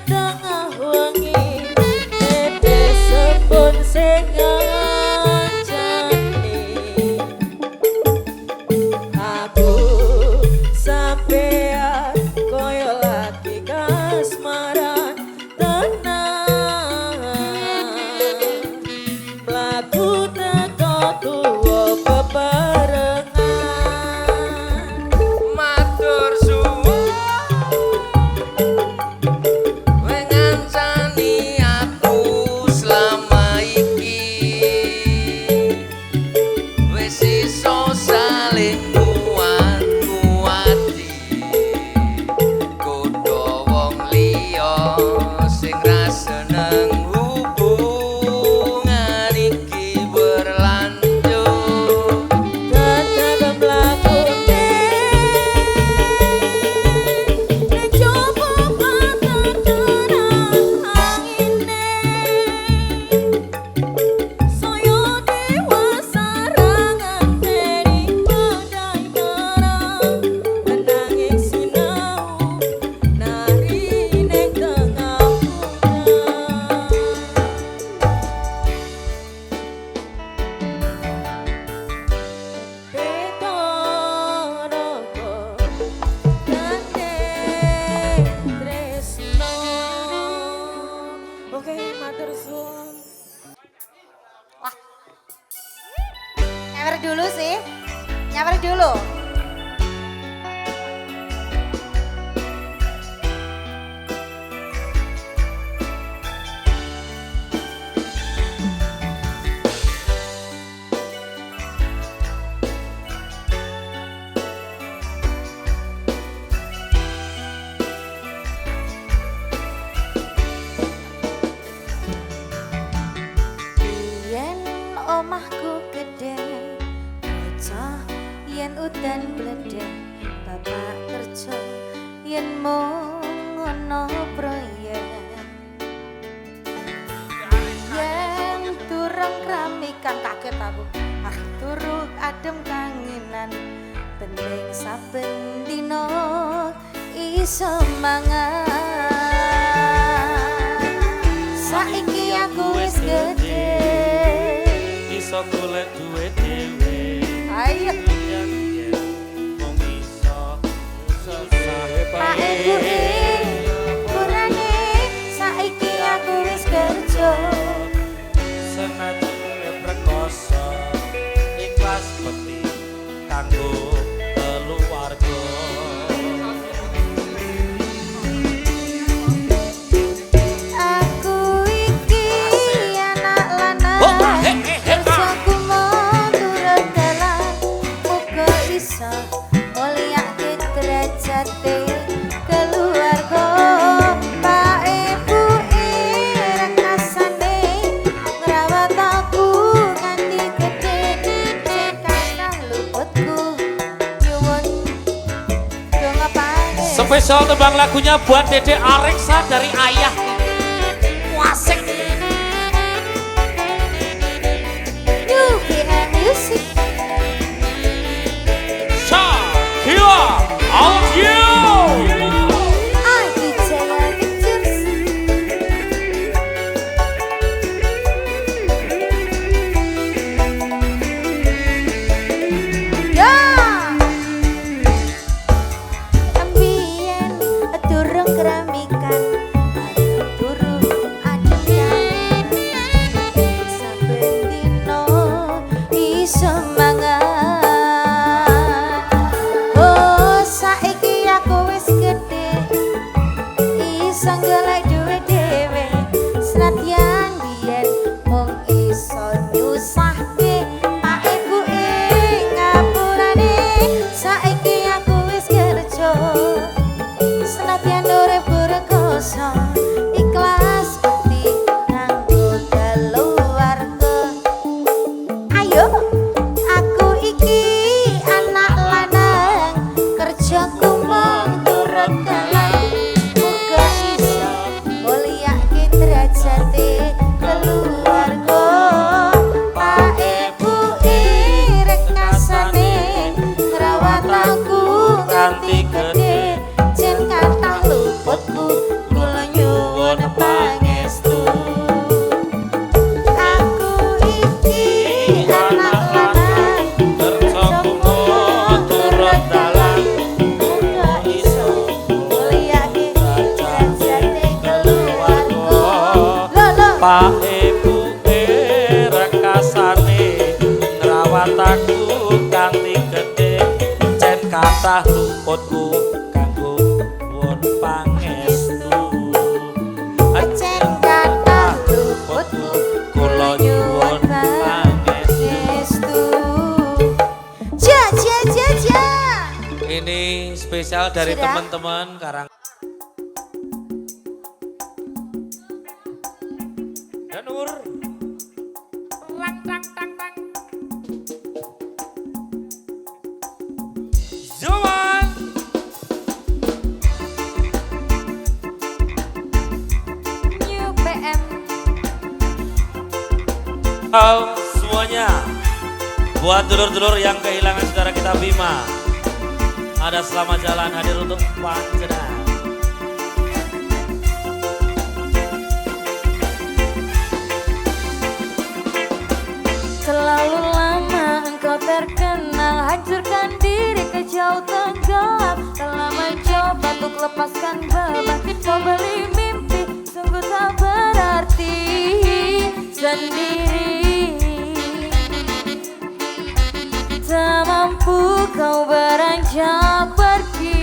tengah wengi Dede sepun sing ngancani Aku sampean koyo lagi kasmaran tenang Mlaku teko tuwa bebarengan matur suwun we ngancani aku selama iki wis iso saling nguat-nguati kudu wong liya sing ra seneng hubungan iki berlanjut Tetep mlakune Nek coba pater tenan angine Saya dewasa ra ngenteni badai marang Menangis sinau nari ning tengah Betoroko gandeng tresno Oke, matur suwun. Nyawer dulu sih. Nyawer dulu. Yen omahku gede bocah yen udan bledek bapak kerja yen mung ngono proyek yen turun kramikan kaget aku turu adem kangenan bening saben dino iso mangan saiki aku wis gede iso iso golek duwe dhewe. Ayo. Wong iso susah Pak Ibu kurane saiki aku wis kerja. senajan prekoso ikhlas peti kanggo keluarga. Aku iki anak lanang kerjaku mau turun dalan muga iso mulyake derajate keluarga. Pak Ibu rekasane ngrawat aku nganti gedhe sing kathah luputku nyuwun donga pangestu. Spesial tembang lagunya buat Dede Areksa dari ayah. Wasik. UBM Music. Shakira Audio. Adi Jaya Pictures. Ya. Ambien durung keramikan, durung adian. Saben dino iso mangan. Oh, saiki aku wis gedhe, iso golek duwe dhewe. Senadyan biyen mung iso nyusahke Pak Ibu ngapurane. Saiki aku wis kerja, senadyan urip rekoso ikhlas peti kanggo keluarga. Ayo, aku iki anak lanang kerjaku mung turun dalan muga iso mulyake derajate keluarga. Pak Ibu rekasane ngrawat aku nganti gedhe jen kathah luputku kula nyuwun pangestu. Aku iki anak lanang kerjaku mung turun dalan muga iso mulyake derajate keluarga. Lho Pak Ibu rekasane ngrawat aku kanthi gedhe cen kathah luputku kanggo won pangestu. Cen kathah luputku Kula nyuwun pangestu. Ja. Ini spesial dari Sudah? teman-teman Karang Danur. Zaman. UBM. Halo semuanya. Buat dulur-dulur yang kehilangan saudara kita Bima, ada selamat jalan hadir untuk panjenengan. Terlalu lama engkau terkenal, hancurkan diri ke jauh tenggelam. Telah mencoba untuk lepaskan beban, kau beli mimpi sungguh tak berarti sendiri. Tak mampu kau beranjak pergi.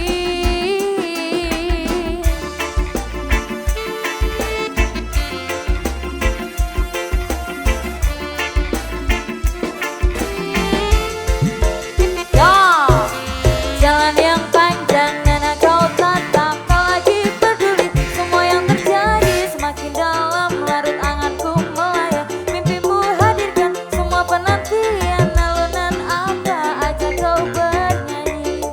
Jalan yang panjang dan kau tatap, kau lagi peduli semua yang terjadi. Semakin dalam larut anganku melayang, mimpimu hadirkan semua penantian. Alunan apa aja kau bernyanyi.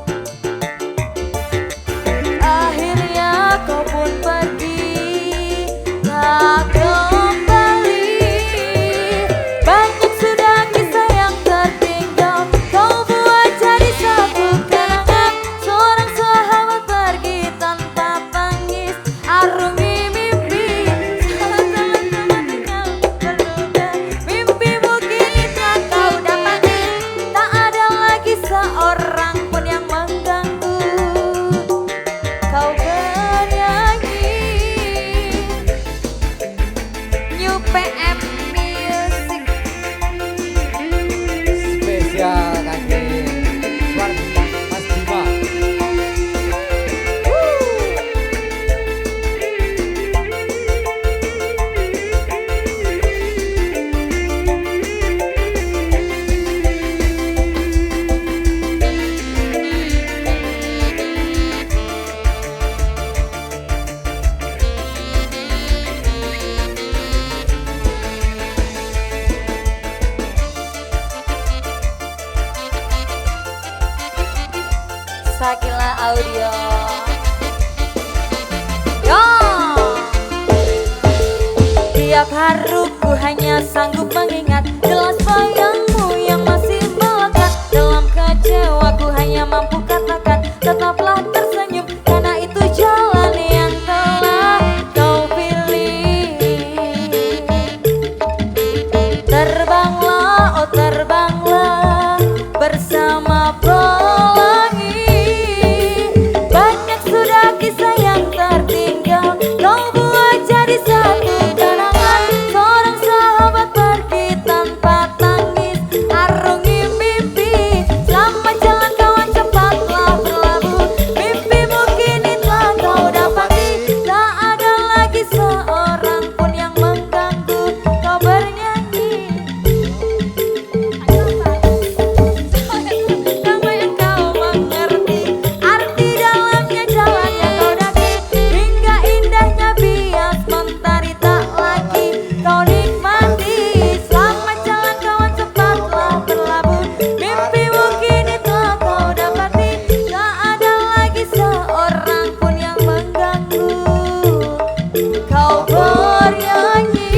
Sakila Audio. Yo. Tiap haruku hanya sanggup mengingat jelas bayangmu yang masih melekat dalam kecewaku hanya mampu katakan tetaplah tersenyum karena itu jalan yang telah kau pilih. Terbanglah, oh terbanglah bersama pelangi. Banyak sudah kisah yang tertinggal kau buat jadi satu kenangan. Seorang sahabat pergi tanpa tangis arungi mimpi. Selamat jalan kawan cepatlah berlabuh. Mimpimu kini telah kau dapati. Tak ada lagi seorang pun yang mengganggu kau bernyanyi. Sampai engkau mengerti arti dalamnya jalan yang kau daki. Hingga indahnya bias mentari tak lagi kau nikmati. Selamat jalan kawan cepatlah berlabuh. Mimpimu kini telah kau dapati. Tak ada lagi seorang pun yang mengganggu kau bernyanyi.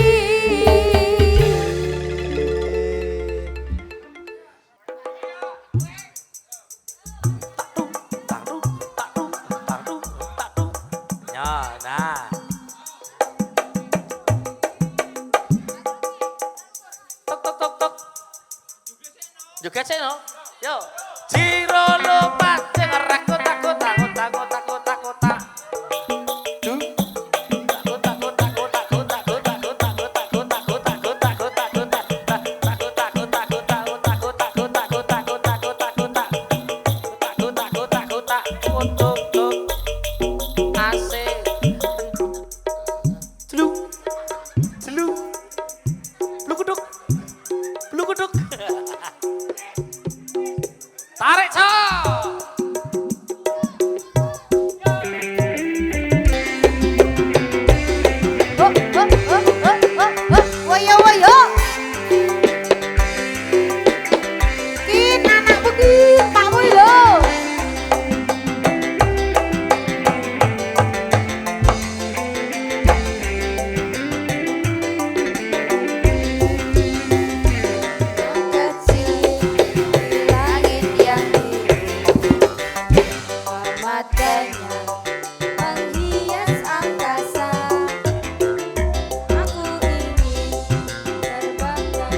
Ya, nah. Tok tok tok tok. Juga sih no. Yo. Jiro lupa sing ora kota kota kota kota kota kota. Duh. Kota kota kota kota kota kota kota kota kota kota kota kota. Kota kota kota kota kota kota kota kota kota kota. Kota kota kota kota kota. Asik. Celuk. Celuk. Blukuduk. Blukuduk. Tarik so. Woyo woyo. Kin anak begini kamu lo. Kecil langit yang biru matanya menghias angkasa. Aku ingin terbangkan